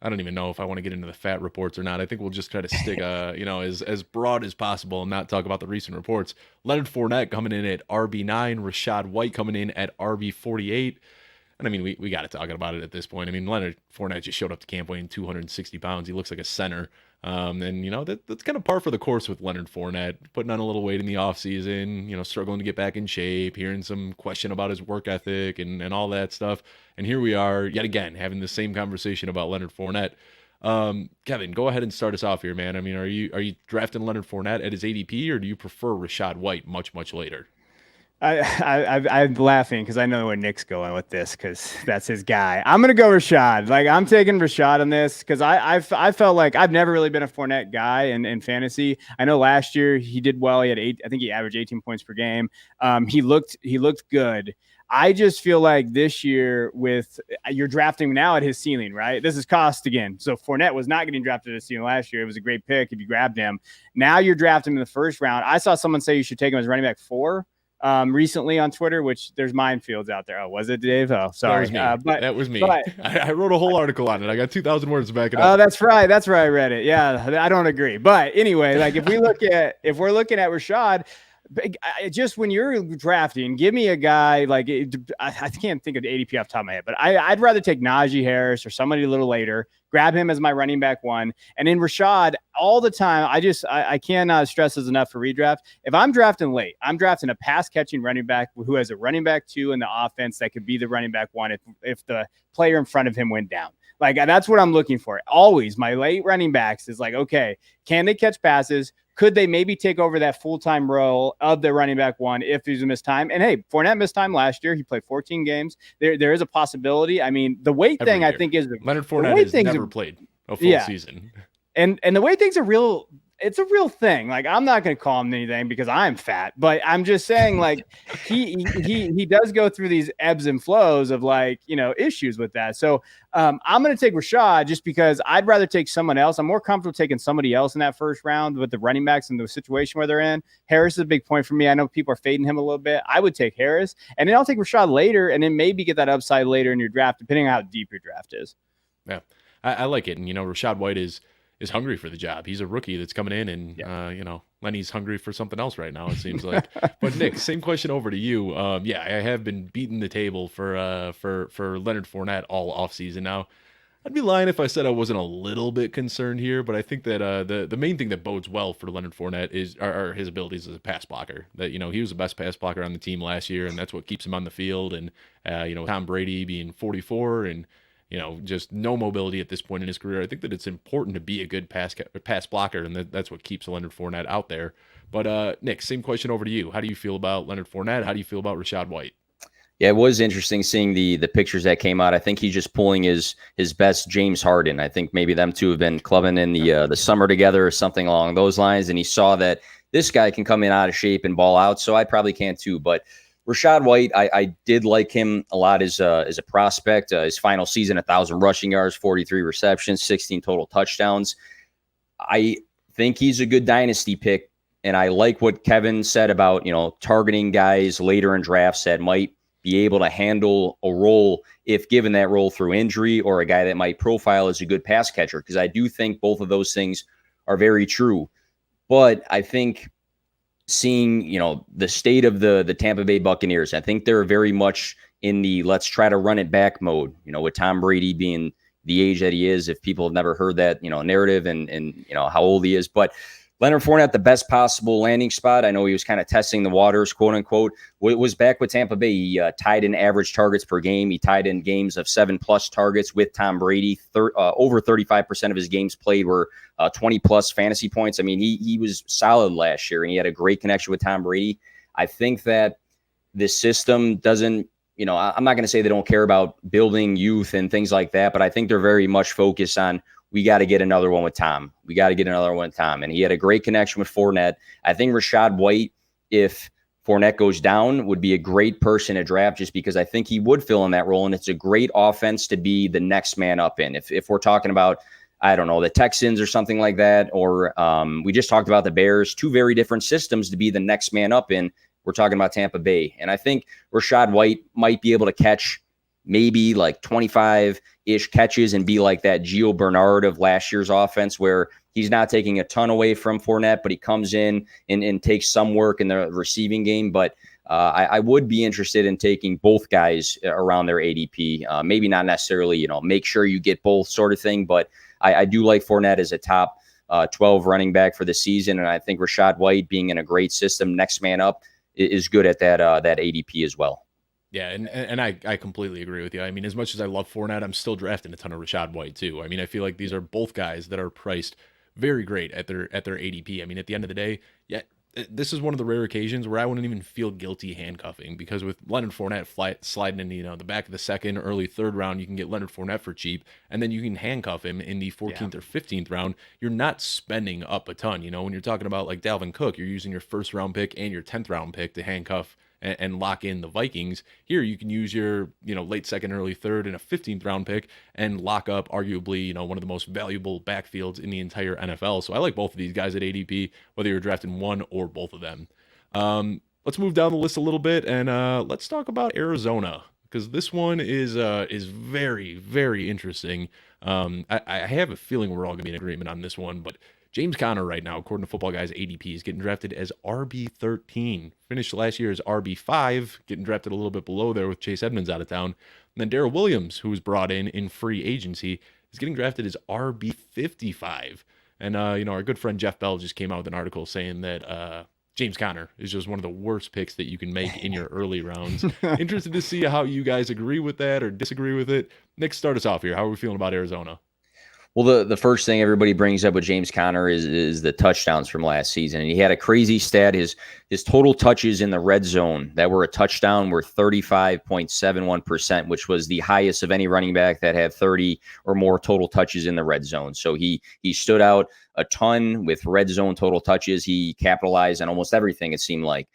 don't even know if I want to get into the fat reports or not. I think we'll just try to stick as broad as possible and not talk about the recent reports. Leonard Fournette coming in at RB9, Rachaad White coming in at RB48. And I mean, we got to talk about it at this point. I mean, Leonard Fournette just showed up to camp weighing 260 pounds. He looks like a center. And that's kind of par for the course with Leonard Fournette, putting on a little weight in the offseason, struggling to get back in shape, hearing some question about his work ethic and all that stuff. And here we are yet again having the same conversation about Leonard Fournette. Kevin, go ahead and start us off here, man. I mean, are you drafting Leonard Fournette at his ADP, or do you prefer Rachaad White much later? I'm laughing because I know where Nick's going with this because that's his guy. I'm gonna go Rashad. Like I'm taking Rashad on this because I felt like I've never really been a Fournette guy in fantasy. I know last year he did well. He had I think he averaged 18 points per game. He looked good. I just feel like this year you're drafting now at his ceiling, right? This is cost again. So Fournette was not getting drafted at his ceiling last year. It was a great pick if you grabbed him. Now you're drafting him in the first round. I saw someone say you should take him as running back 4. Recently on Twitter, which there's minefields out there. Oh, was it, Dave? Oh, sorry. That was me. I wrote a whole article on it. I got 2,000 words to back it up. Oh, that's right. That's where I read it. Yeah, I don't agree. But anyway, like if we're looking at Rashad, just when you're drafting, give me a guy like I can't think of the ADP off the top of my head, but I'd rather take Najee Harris or somebody a little later, grab him as my running back 1. And in Rashad, all the time, I cannot stress this enough for redraft. If I'm drafting late, I'm drafting a pass catching running back who has a running back 2 in the offense that could be the running back 1 if the player in front of him went down. Like that's what I'm looking for. Always my late running backs is like, okay, can they catch passes? Could they maybe take over that full-time role of the running back 1 if he's a missed time? And hey, Fournette missed time last year. He played 14 games. There is a possibility. I mean, the weight thing I think is Leonard Fournette has never played a full season. And the weight thing's it's a real thing. Like I'm not going to call him anything because I'm fat, but I'm just saying like he does go through these ebbs and flows of like, issues with that. So I'm going to take Rashad just because I'd rather take someone else. I'm more comfortable taking somebody else in that first round with the running backs and the situation where they're in. Harris is a big point for me. I know people are fading him a little bit. I would take Harris and then I'll take Rashad later and then maybe get that upside later in your draft, depending on how deep your draft is. Yeah, I like it. And, Rachaad White is hungry for the job. He's a rookie that's coming in and, Lenny's hungry for something else right now, it seems like. But Nick, same question over to you. I have been beating the table for Leonard Fournette all offseason now. I'd be lying if I said I wasn't a little bit concerned here, but I think that the main thing that bodes well for Leonard Fournette are his abilities as a pass blocker. That, he was the best pass blocker on the team last year, and that's what keeps him on the field. And, Tom Brady being 44 and, just no mobility at this point in his career. I think that it's important to be a good pass blocker, and that's what keeps Leonard Fournette out there. But Nick, same question over to you. How do you feel about Leonard Fournette? How do you feel about Rachaad White? Yeah, it was interesting seeing the pictures that came out. I think he's just pulling his best James Harden. I think maybe them two have been clubbing in the summer together or something along those lines, and he saw that this guy can come in out of shape and ball out, so I probably can too. But Rachaad White, I did like him a lot as a prospect. His final season, 1,000 rushing yards, 43 receptions, 16 total touchdowns. I think he's a good dynasty pick, and I like what Kevin said about, targeting guys later in drafts that might be able to handle a role if given that role through injury, or a guy that might profile as a good pass catcher, because I do think both of those things are very true. But I think seeing, the state of the Tampa Bay Buccaneers, I think they're very much in the let's try to run it back mode, with Tom Brady being the age that he is, if people have never heard that, narrative and how old he is. But Leonard Fournette, the best possible landing spot. I know he was kind of testing the waters, quote unquote. It was back with Tampa Bay. He tied in average targets per game. He tied in games of 7+ targets with Tom Brady. Over 35% of his games played were 20+ fantasy points. I mean, he was solid last year, and he had a great connection with Tom Brady. I think that this system doesn't, I'm not going to say they don't care about building youth and things like that, but I think they're very much focused on, we got to get another one with Tom. And he had a great connection with Fournette. I think Rachaad White, if Fournette goes down, would be a great person to draft, just because I think he would fill in that role. And it's a great offense to be the next man up in. If we're talking about, I don't know, the Texans or something like that, or we just talked about the Bears, two very different systems to be the next man up in. We're talking about Tampa Bay. And I think Rachaad White might be able to catch maybe like 25-ish catches and be like that Gio Bernard of last year's offense, where he's not taking a ton away from Fournette, but he comes in and takes some work in the receiving game. But I would be interested in taking both guys around their ADP. Maybe not necessarily, make sure you get both sort of thing, but I do like Fournette as a top 12 running back for the season. And I think Rachaad White, being in a great system, next man up, is good at that ADP as well. Yeah, and I completely agree with you. I mean, as much as I love Fournette, I'm still drafting a ton of Rashad White too. I mean, I feel like these are both guys that are priced very great at their ADP. I mean, at the end of the day, yeah, this is one of the rare occasions where I wouldn't even feel guilty handcuffing, because with Leonard Fournette sliding in, the back of the second, early third round, you can get Leonard Fournette for cheap, and then you can handcuff him in the 14th or 15th round. You're not spending up a ton. When you're talking about like Dalvin Cook, you're using your first round pick and your 10th round pick to handcuff and lock in the Vikings. Here, you can use your, late second, early third, and a 15th round pick and lock up arguably, one of the most valuable backfields in the entire NFL. So I like both of these guys at ADP, whether you're drafting one or both of them. Let's move down the list a little bit, and let's talk about Arizona, because this one is very, very interesting. I have a feeling we're all going to be in agreement on this one, but James Conner right now, according to Footballguys ADP, is getting drafted as RB13. Finished last year as RB5, getting drafted a little bit below there with Chase Edmonds out of town. And then Darrell Williams, who was brought in free agency, is getting drafted as RB55. And, our good friend Jeff Bell just came out with an article saying that James Conner is just one of the worst picks that you can make in your early rounds. Interested to see how you guys agree with that or disagree with it. Nick, start us off here. How are we feeling about Arizona? Well, the first thing everybody brings up with James Conner is the touchdowns from last season. And he had a crazy stat. His total touches in the red zone that were a touchdown were 35.71%, which was the highest of any running back that had 30 or more total touches in the red zone. So he stood out a ton with red zone total touches. He capitalized on almost everything, it seemed like.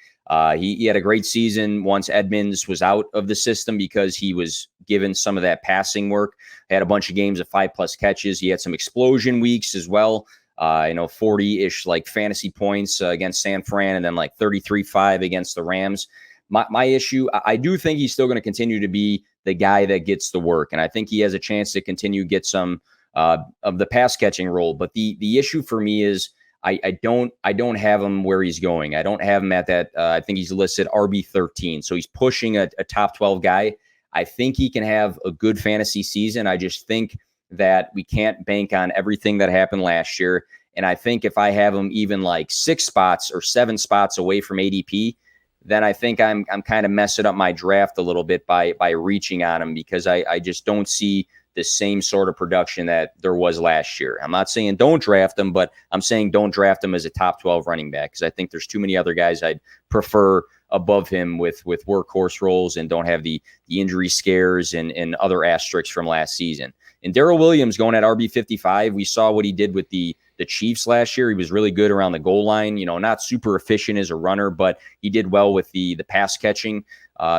He had a great season once Edmonds was out of the system, because he was given some of that passing work. Had a bunch of games of 5+ catches. He had some explosion weeks as well. 40-ish like fantasy points against San Fran, and then like 33-5 against the Rams. My issue, I do think he's still going to continue to be the guy that gets the work, and I think he has a chance to continue to get some of the pass catching role. But the issue for me is I don't have him where he's going. I don't have him at that. I think he's listed RB13, so he's pushing a top 12 guy. I think he can have a good fantasy season. I just think that we can't bank on everything that happened last year. And I think if I have him even like 6 spots or 7 spots away from ADP, then I think I'm kind of messing up my draft a little bit by reaching on him, because I just don't see the same sort of production that there was last year. I'm not saying don't draft him, but I'm saying don't draft him as a top 12 running back, because I think there's too many other guys I'd prefer above him with workhorse roles and don't have the injury scares and other asterisks from last season. And Darrell Williams going at RB55, we saw what he did with the Chiefs last year. He was really good around the goal line, not super efficient as a runner, but he did well with the pass catching.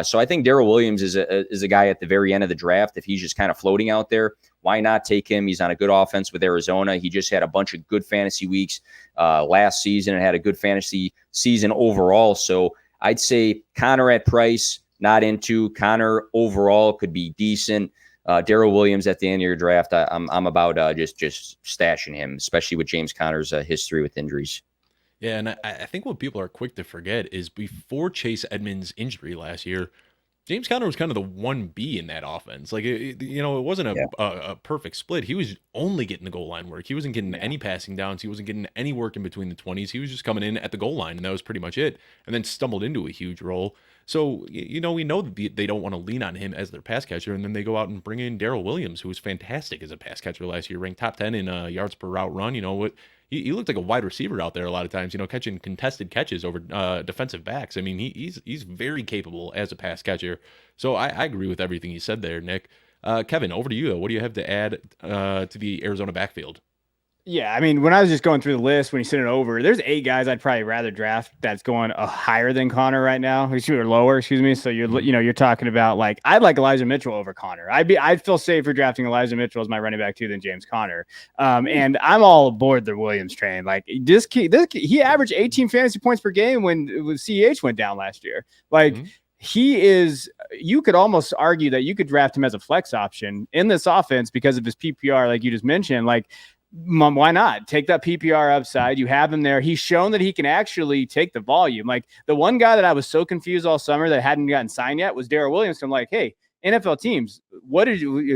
So I think Darrell Williams is a guy at the very end of the draft. If he's just kind of floating out there, why not take him? He's on a good offense with Arizona. He just had a bunch of good fantasy weeks last season and had a good fantasy season overall. So I'd say Conner at price, not into. Conner overall could be decent. Darrell Williams at the end of your draft, I'm about just stashing him, especially with James Conner's history with injuries. Yeah, and I think what people are quick to forget is before Chase Edmonds' injury last year, James Conner was kind of the 1B in that offense. Like, it wasn't a perfect split. He was only getting the goal line work. He wasn't getting any passing downs. He wasn't getting any work in between the 20s. He was just coming in at the goal line, and that was pretty much it, and then stumbled into a huge role. So, we know that they don't want to lean on him as their pass catcher, and then they go out and bring in Darrell Williams, who was fantastic as a pass catcher last year, ranked top 10 in yards per route run. He looked like a wide receiver out there a lot of times, catching contested catches over defensive backs. I mean, he's very capable as a pass catcher. So I agree with everything you said there, Nick. Kevin, over to you, though. What do you have to add to the Arizona backfield? Yeah, I mean, when I was just going through the list, when you sent it over, there's 8 guys I'd probably rather draft that's going higher than Conner right now, or lower, excuse me. So you're talking about like I'd like Elijah Mitchell over Conner. I'd feel safer drafting Elijah Mitchell as my running back too than James Conner. And I'm all aboard the Williams train. Like he averaged 18 fantasy points per game when CEH went down last year. Like. Mm-hmm. He is, you could almost argue that you could draft him as a flex option in this offense because of his PPR, like you just mentioned. Like, why not take that PPR upside? You have him there. He's shown that he can actually take the volume. Like, the one guy that I was so confused all summer that hadn't gotten signed yet was Darrell Williams. I'm like, hey, NFL teams,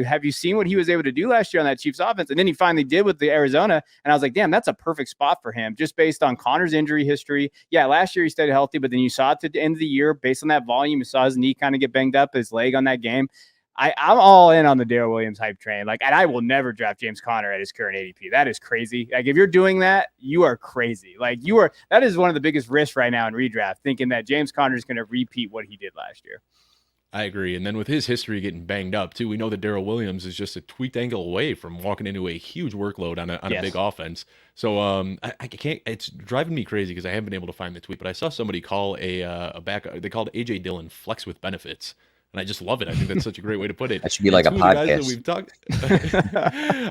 have you seen what he was able to do last year on that Chiefs offense? And then he finally did with the Arizona. And I was like, damn, that's a perfect spot for him just based on Connor's injury history. Yeah, last year he stayed healthy, but then you saw at the end of the year, based on that volume, you saw his knee kind of get banged up, his leg on that game. I'm all in on the Darrell Williams hype train. Like, and I will never draft James Conner at his current ADP. That is crazy. Like, if you're doing that, you are crazy. Like, that is one of the biggest risks right now in redraft, thinking that James Conner is going to repeat what he did last year. I agree. And then with his history getting banged up too, we know that Darrell Williams is just a tweaked ankle away from walking into a huge workload on a big offense. So I can't. It's driving me crazy because I haven't been able to find the tweet. But I saw somebody call a back. They called AJ Dillon flex with benefits. And I just love it. I think that's such a great way to put it. That should be like a podcast. We've talked,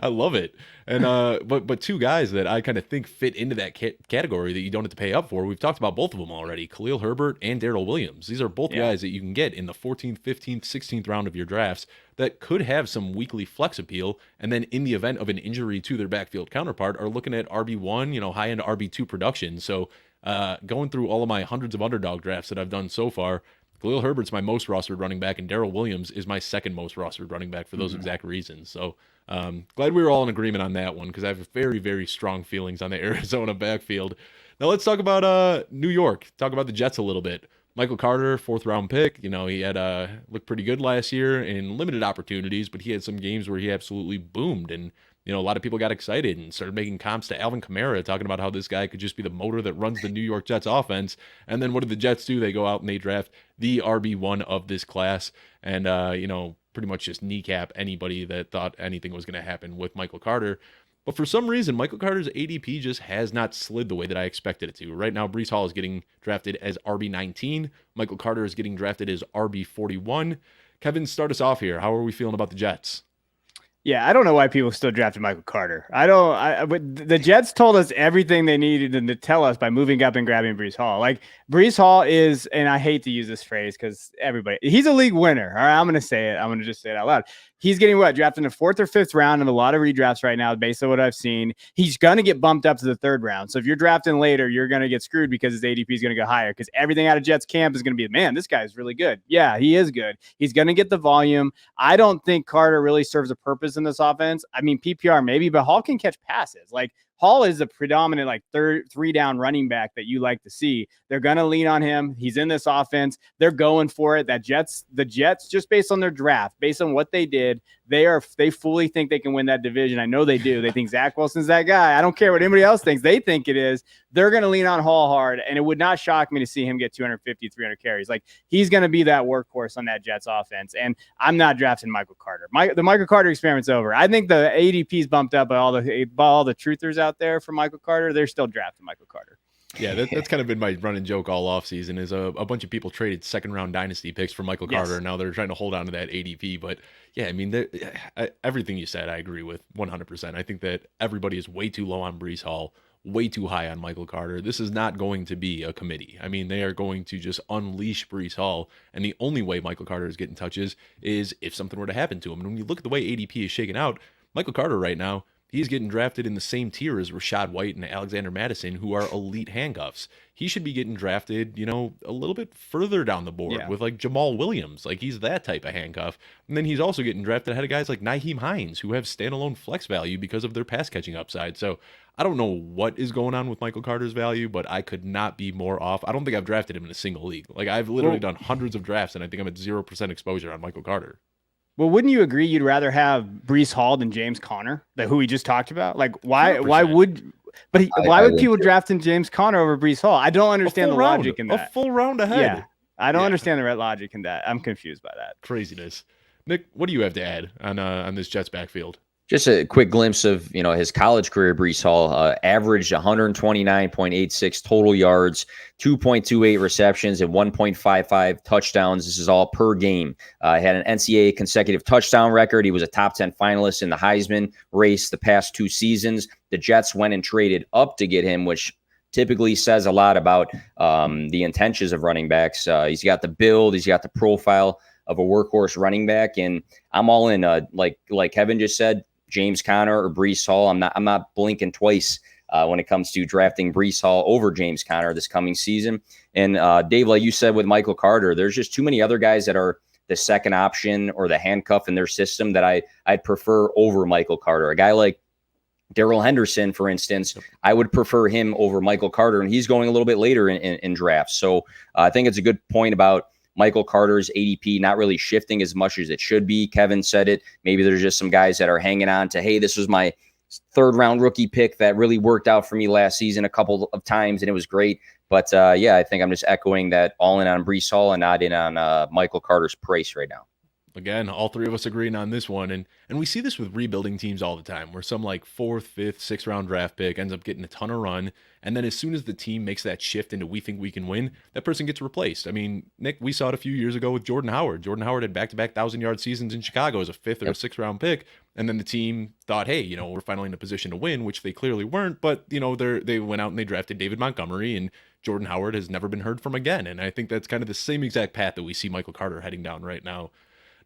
I love it. And but two guys that I kind of think fit into that category that you don't have to pay up for. We've talked about both of them already: Khalil Herbert and Darrell Williams. These are both guys that you can get in the 14th, 15th, 16th round of your drafts that could have some weekly flex appeal. And then in the event of an injury to their backfield counterpart, are looking at RB1, high end RB2 production. So going through all of my hundreds of underdog drafts that I've done so far, Khalil Herbert's my most rostered running back, and Darrell Williams is my second most rostered running back for those exact reasons. So glad we were all in agreement on that one because I have very, very strong feelings on the Arizona backfield. Now let's talk about New York. Talk about the Jets a little bit. Michael Carter, 4th round pick. He had looked pretty good last year in limited opportunities, but he had some games where he absolutely boomed. And a lot of people got excited and started making comps to Alvin Kamara, talking about how this guy could just be the motor that runs the New York Jets offense. And then what did the Jets do? They go out and they draft the RB1 of this class and, pretty much just kneecap anybody that thought anything was going to happen with Michael Carter. But for some reason, Michael Carter's ADP just has not slid the way that I expected it to. Right now, Breece Hall is getting drafted as RB19. Michael Carter is getting drafted as RB41. Kevin, start us off here. How are we feeling about the Jets? Yeah, I don't know why people still drafted Michael Carter. But the Jets told us everything they needed to tell us by moving up and grabbing Breece Hall. Like, Breece Hall is, and I hate to use this phrase because he's a league winner. All right, I'm going to say it. I'm going to just say it out loud. He's getting drafted in the 4th or 5th round in a lot of redrafts right now, based on what I've seen. He's going to get bumped up to the 3rd round. So if you're drafting later, you're going to get screwed because his ADP is going to go higher because everything out of Jets camp is going to be, man, this guy is really good. Yeah, he is good. He's going to get the volume. I don't think Carter really serves a purpose in this offense. I mean, PPR maybe, but Hall can catch passes. Like, Hall is a predominant 3-down running back that you like to see. They're going to lean on him. He's in this offense. They're going for it. The Jets, just based on their draft, based on what they did, they fully think they can win that division. I know they do. They think Zach Wilson's that guy. I don't care what anybody else thinks. They think it is. They're going to lean on Hall hard, and it would not shock me to see him get 250, 300 carries. Like, he's going to be that workhorse on that Jets offense, and I'm not drafting Michael Carter. The Michael Carter experiment's over. I think the ADP's bumped up by all the truthers out there for Michael Carter. They're still drafting Michael Carter. Yeah, that's kind of been my running joke all offseason is a bunch of people traded 2nd-round dynasty picks for Michael Carter, and now they're trying to hold on to that ADP. But, yeah, I mean, everything you said I agree with 100%. I think that everybody is way too low on Breece Hall, way too high on Michael Carter. This is not going to be a committee. I mean, they are going to just unleash Breece Hall, and the only way Michael Carter is getting touches is if something were to happen to him. And when you look at the way ADP is shaken out, Michael Carter right now, he's getting drafted in the same tier as Rashad White and Alexander Mattison, who are elite handcuffs. He should be getting drafted, a little bit further down the board with Jamal Williams. Like, he's that type of handcuff. And then he's also getting drafted ahead of guys like Nyheim Hines, who have standalone flex value because of their pass catching upside. So I don't know what is going on with Michael Carter's value, but I could not be more off. I don't think I've drafted him in a single league. Like, I've literally done hundreds of drafts, and I think I'm at 0% exposure on Michael Carter. Well, wouldn't you agree you'd rather have Breece Hall than James Conner, who we just talked about? Like, why 100%. Why would people draft in James Conner over Breece Hall? I don't understand the logic in that. A full round ahead. Yeah, I don't understand the right logic in that. I'm confused by that. Craziness. Nick, what do you have to add on this Jets backfield? Just a quick glimpse of, his college career. Breece Hall averaged 129.86 total yards, 2.28 receptions, and 1.55 touchdowns. This is all per game. Had an NCAA consecutive touchdown record. He was a top 10 finalist in the Heisman race the past 2 seasons. The Jets went and traded up to get him, which typically says a lot about the intentions of running backs. He's got the build. He's got the profile of a workhorse running back. And I'm all in, like Kevin just said, James Conner or Breece Hall. I'm not blinking twice when it comes to drafting Breece Hall over James Conner this coming season. And Dave, like you said with Michael Carter, there's just too many other guys that are the second option or the handcuff in their system that I'd prefer over Michael Carter. A guy like Darrell Henderson, for instance, I would prefer him over Michael Carter, and he's going a little bit later in drafts. So I think it's a good point about Michael Carter's ADP not really shifting as much as it should be. Kevin said it. Maybe there's just some guys that are hanging on to, hey, this was my third-round rookie pick that really worked out for me last season a couple of times, and it was great. But, yeah, I think I'm just echoing that all in on Breece Hall and not in on Michael Carter's price right now. Again, all three of us agreeing on this one. And we see this with rebuilding teams all the time, where some like 4th, 5th, 6th round draft pick ends up getting a ton of run. And then as soon as the team makes that shift into we think we can win, that person gets replaced. I mean, Nick, we saw it a few years ago with Jordan Howard. Jordan Howard had back-to-back 1,000-yard seasons in Chicago as a 5th or a 6th round pick. And then the team thought, hey, we're finally in a position to win, which they clearly weren't. But, they went out and they drafted David Montgomery, and Jordan Howard has never been heard from again. And I think that's kind of the same exact path that we see Michael Carter heading down right now.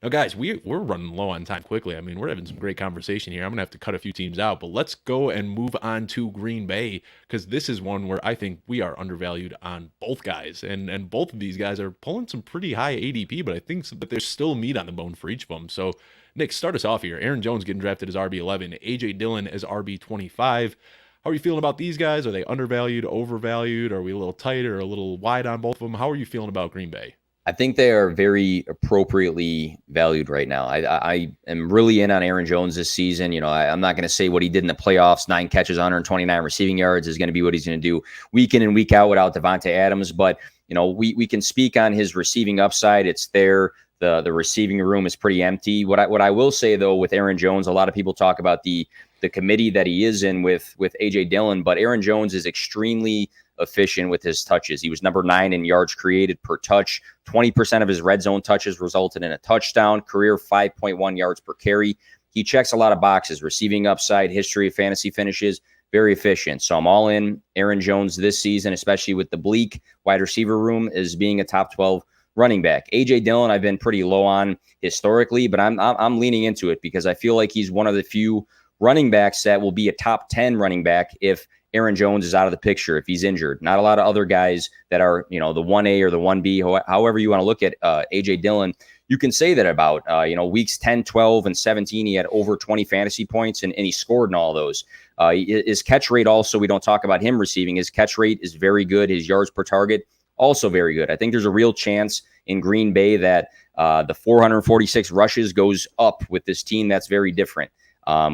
Now, guys, we're running low on time quickly. I mean, we're having some great conversation here. I'm going to have to cut a few teams out, but let's go and move on to Green Bay, because this is one where I think we are undervalued on both guys. And both of these guys are pulling some pretty high ADP, but I think that there's still meat on the bone for each of them. So, Nick, start us off here. Aaron Jones getting drafted as RB11, A.J. Dillon as RB25. How are you feeling about these guys? Are they undervalued, overvalued? Are we a little tight or a little wide on both of them? How are you feeling about Green Bay? I think they are very appropriately valued right now. I am really in on Aaron Jones this season. I'm not going to say what he did in the playoffs, 9 catches, 129 receiving yards is going to be what he's going to do week in and week out without Devontae Adams. But, we can speak on his receiving upside. It's there. The receiving room is pretty empty. What I will say, though, with Aaron Jones, a lot of people talk about the committee that he is in with A.J. Dillon, but Aaron Jones is extremely efficient with his touches. He was number 9 in yards created per touch. 20% of his red zone touches resulted in a touchdown. Career 5.1 yards per carry. He checks a lot of boxes. Receiving upside, history of fantasy finishes, very efficient. So I'm all in Aaron Jones this season, especially with the bleak wide receiver room as being a top 12 running back. A.J. Dillon, I've been pretty low on historically, but I'm leaning into it because I feel like he's one of the few running backs that will be a top 10 running back if Aaron Jones is out of the picture, if he's injured. Not a lot of other guys that are, the 1A or the 1B, however you want to look at A.J. Dillon. You can say that about, weeks 10, 12, and 17, he had over 20 fantasy points, and he scored in all those. His catch rate also, we don't talk about him receiving. His catch rate is very good. His yards per target, also very good. I think there's a real chance in Green Bay that the 446 rushes goes up with this team that's very different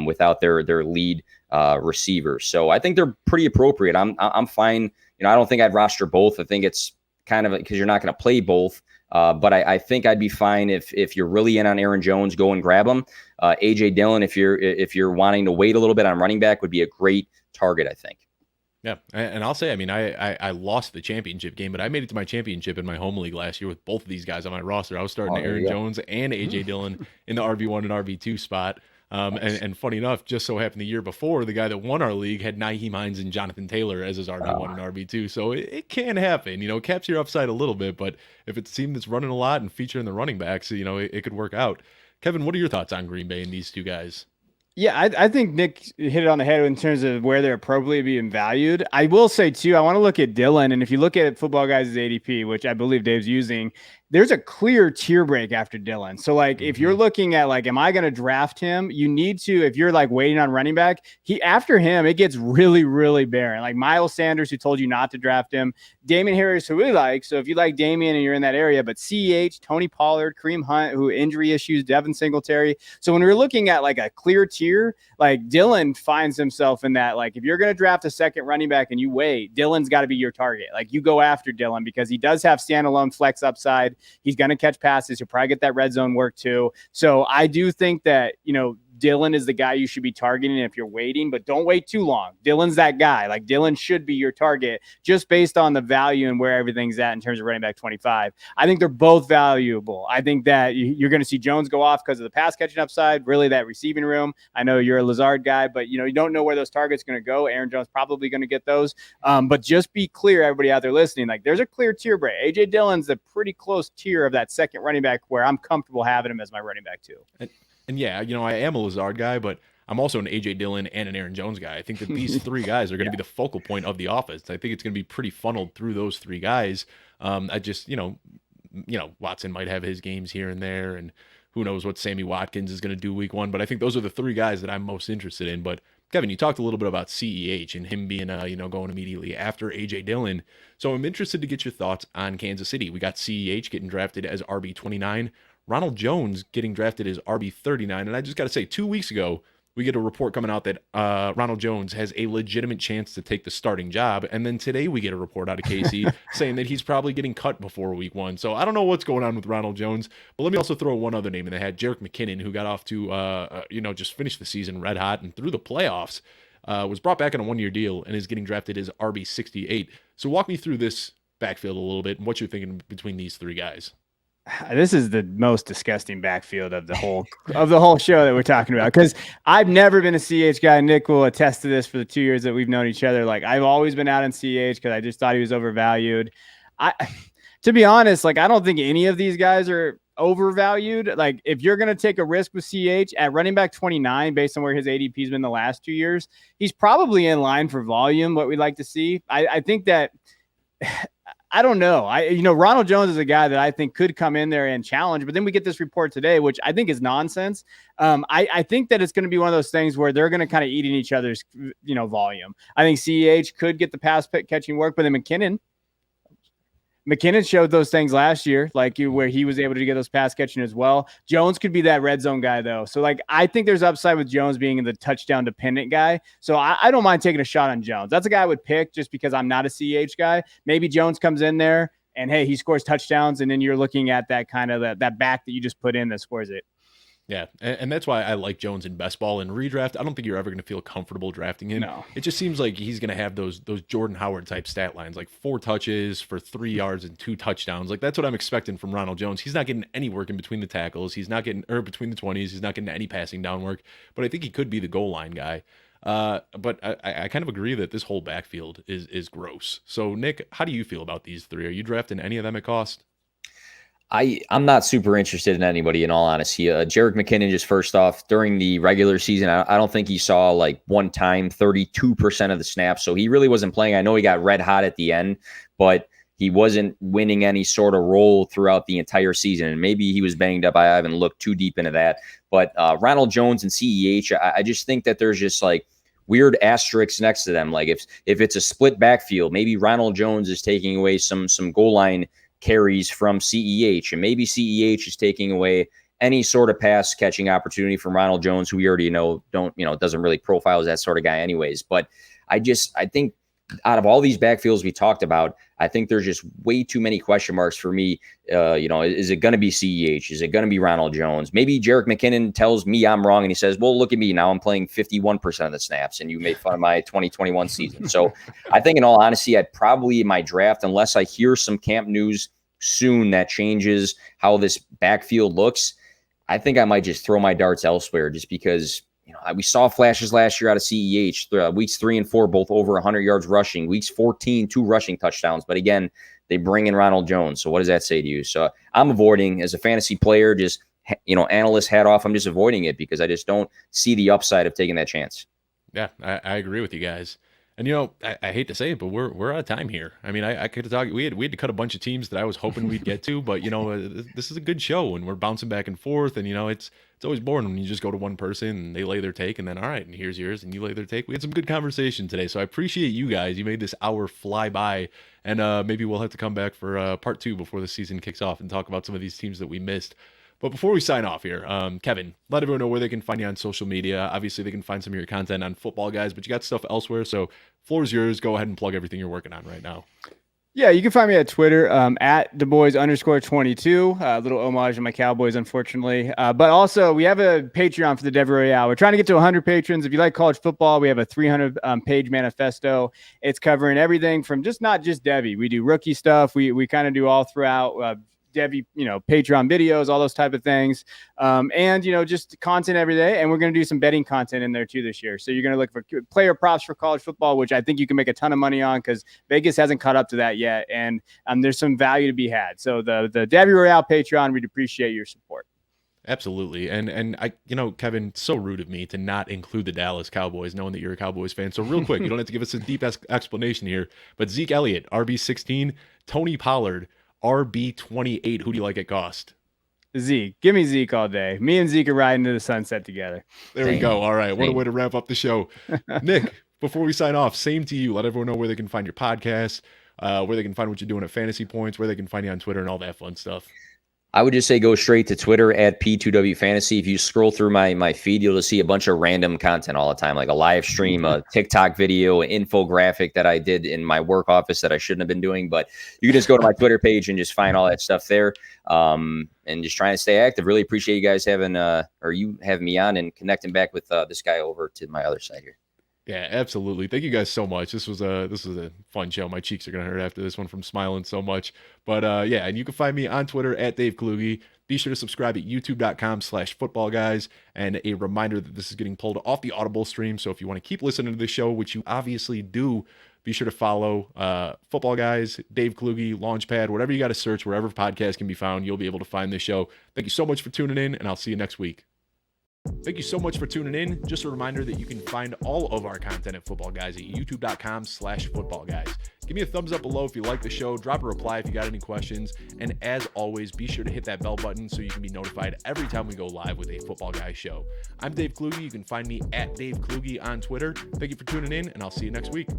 without their lead receivers. So I think they're pretty appropriate. I'm fine. I don't think I'd roster both. I think it's kind of because you're not going to play both. But I think I'd be fine if you're really in on Aaron Jones, go and grab him. A.J. Dillon, if you're wanting to wait a little bit on running back, would be a great target, I think. Yeah, and I'll say, I mean, I lost the championship game, but I made it to my championship in my home league last year with both of these guys on my roster. I was starting Aaron Jones and A.J. Dillon in the RB1 and RB2 spot. Nice. And funny enough, just so happened the year before, the guy that won our league had Nyheim Hines and Jonathan Taylor as his RB1 and RB2. So it can happen, caps your upside a little bit, but if it's a team that's running a lot and featuring the running backs, it could work out. Kevin, what are your thoughts on Green Bay and these two guys? Yeah, I think Nick hit it on the head in terms of where they're appropriately being valued. I will say, too, I want to look at Dillon, and if you look at Footballguys' ADP, which I believe Dave's using, there's a clear tier break after Dillon. So, if you're looking at, am I going to draft him? You need to, if you're, waiting on running back, after him, it gets really, really barren. Miles Sanders, who told you not to draft him, Damian Harris, who we like. So, if you like Damian and you're in that area, but CEH, Tony Pollard, Kareem Hunt, who injury issues, Devin Singletary. So, when we're looking at, a clear tier, Dillon finds himself in that, if you're going to draft a second running back and you wait, Dillon's got to be your target. You go after Dillon because he does have standalone flex upside. He's going to catch passes. He'll probably get that red zone work too. So I do think that, Dillon is the guy you should be targeting if you're waiting, but don't wait too long. Dillon's that guy. Dillon should be your target just based on the value and where everything's at in terms of running back 25. I think they're both valuable. I think that you're going to see Jones go off because of the pass catching upside, really that receiving room. I know you're a Lazard guy, but you don't know where those targets are going to go. Aaron Jones probably going to get those. But just be clear, everybody out there listening, there's a clear tier break. A.J. Dillon's a pretty close tier of that second running back where I'm comfortable having him as my running back too. And yeah, I am a Lazard guy, but I'm also an A.J. Dillon and an Aaron Jones guy. I think that these three guys are going to be the focal point of the offense. I think it's going to be pretty funneled through those three guys. I just, Watson might have his games here and there, and who knows what Sammy Watkins is going to do week 1. But I think those are the 3 guys that I'm most interested in. But Kevin, you talked a little bit about CEH and him being, going immediately after AJ Dillon. So I'm interested to get your thoughts on Kansas City. We got CEH getting drafted as RB29, Ronald Jones getting drafted as RB39. And I just got to say, 2 weeks ago, we get a report coming out that Ronald Jones has a legitimate chance to take the starting job. And then today we get a report out of KC saying that he's probably getting cut before week 1. So I don't know what's going on with Ronald Jones. But let me also throw one other name in the hat, Jerick McKinnon, who got off to, just finished the season red hot and through the playoffs, was brought back on a 1-year deal and is getting drafted as RB68. So walk me through this backfield a little bit and what you're thinking between these 3 guys. This is the most disgusting backfield of the whole show that we're talking about, because I've never been a CH guy. Nick will attest to this for the 2 years that we've known each other. Like, I've always been out on CH because I just thought he was overvalued. To be honest, like, I don't think any of these guys are overvalued. Like, if you're going to take a risk with CH at running back 29, based on where his ADP has been the last 2 years, he's probably in line for volume, what we'd like to see. I think that I don't know. Ronald Jones is a guy that I think could come in there and challenge, but then we get this report today, which I think is nonsense. I think that it's going to be one of those things where they're going to kind of eat in each other's, volume. I think CEH could get the pass catching work, but then McKinnon showed those things last year, where he was able to get those pass catching as well. Jones could be that red zone guy, though. So, I think there's upside with Jones being the touchdown dependent guy. So I don't mind taking a shot on Jones. That's a guy I would pick just because I'm not a CH guy. Maybe Jones comes in there and, hey, he scores touchdowns, and then you're looking at that kind of that back that you just put in that scores it. Yeah, and that's why I like Jones in best ball and redraft. I don't think you're ever going to feel comfortable drafting him. No. It just seems like he's going to have those Jordan Howard type stat lines, like 4 touches for 3 yards and 2 touchdowns. Like, that's what I'm expecting from Ronald Jones. He's not getting any work in between the tackles. He's not getting, or between the 20s. He's not getting any passing down work. But I think he could be the goal line guy. But I kind of agree that this whole backfield is gross. So, Nick, how do you feel about these 3? Are you drafting any of them at cost? I'm not super interested in anybody, in all honesty. Jerick McKinnon, just first off, during the regular season, I don't think he saw one time 32% of the snaps. So he really wasn't playing. I know he got red hot at the end, but he wasn't winning any sort of role throughout the entire season. And maybe he was banged up. I haven't looked too deep into that. But Ronald Jones and CEH, I just think that there's just weird asterisks next to them. If it's a split backfield, maybe Ronald Jones is taking away some goal line carries from CEH, and maybe CEH is taking away any sort of pass catching opportunity from Ronald Jones, who we already know doesn't really profile as that sort of guy anyways. But I think out of all these backfields we talked about, I think there's just way too many question marks for me. Is it going to be CEH? Is it going to be Ronald Jones? Maybe Jerick McKinnon tells me I'm wrong and he says, well, look at me now, I'm playing 51% of the snaps and you made fun of my 2021 season. So I think in all honesty, I'd probably in my draft, unless I hear some camp news soon that changes how this backfield looks, I think I might just throw my darts elsewhere, just because we saw flashes last year out of CEH. Weeks 3 and 4, both over 100 yards rushing. Weeks 14, 2 rushing touchdowns. But again, they bring in Ronald Jones. So what does that say to you? So I'm avoiding, as a fantasy player, just, analyst hat off, I'm just avoiding it because I just don't see the upside of taking that chance. Yeah, I agree with you guys. And, I hate to say it, but we're out of time here. I mean, I could talk. We had to cut a bunch of teams that I was hoping we'd get to, but this is a good show, and we're bouncing back and forth. And it's always boring when you just go to one person and they lay their take, and then all right, and here's yours, and you lay their take. We had some good conversation today, so I appreciate you guys. You made this hour fly by, and maybe we'll have to come back for part 2 before the season kicks off and talk about some of these teams that we missed. But before we sign off here, Kevin, let everyone know where they can find you on social media. Obviously, they can find some of your content on Footballguys, but you got stuff elsewhere. So floor is yours. Go ahead and plug everything you're working on right now. Yeah, you can find me at Twitter at DuBois_22. A little homage to my Cowboys, unfortunately. But also, we have a Patreon for the Devy Royale. We're trying to get to 100 patrons. If you like college football, we have a 300-page manifesto. It's covering everything from not just Devy. We do rookie stuff. We kind of do all throughout Devy, Patreon videos, all those type of things. And, just content every day. And we're going to do some betting content in there too this year. So you're going to look for player props for college football, which I think you can make a ton of money on because Vegas hasn't caught up to that yet. And there's some value to be had. So the Devy Royale Patreon, we'd appreciate your support. Absolutely. And I, Kevin, so rude of me to not include the Dallas Cowboys, knowing that you're a Cowboys fan. So real quick, you don't have to give us a deep explanation here, but Zeke Elliott, RB16, Tony Pollard, RB28. Who do you like at cost? Zeke. Give me Zeke all day. Me and Zeke are riding to the sunset together. There we go. All right. What a way to wrap up the show. Nick, before we sign off, same to you. Let everyone know where they can find your podcast, where they can find what you're doing at Fantasy Points, where they can find you on Twitter and all that fun stuff. I would just say go straight to Twitter at P2W Fantasy. If you scroll through my feed, you'll just see a bunch of random content all the time, like a live stream, a TikTok video, an infographic that I did in my work office that I shouldn't have been doing. But you can just go to my Twitter page and just find all that stuff there. And just trying to stay active. Really appreciate you guys having me on and connecting back with this guy over to my other side here. Yeah, absolutely. Thank you guys so much. This was a fun show. My cheeks are gonna hurt after this one from smiling so much. But yeah, and you can find me on Twitter at Dave Kluge. Be sure to subscribe at youtube.com/footballguys. And a reminder that this is getting pulled off the Audible stream. So if you want to keep listening to the show, which you obviously do, be sure to follow Footballguys, Dave Kluge, Launchpad, whatever you got to search, wherever podcasts can be found, you'll be able to find this show. Thank you so much for tuning in, and I'll see you next week. Thank you so much for tuning in. Just a reminder that you can find all of our content at Footballguys at youtube.com/footballguys. Give me a thumbs up below if you like the show. Drop a reply if you got any questions. And as always, be sure to hit that bell button so you can be notified every time we go live with a Football Guys show. I'm Dave Kluge. You can find me at Dave Kluge on Twitter. Thank you for tuning in, and I'll see you next week.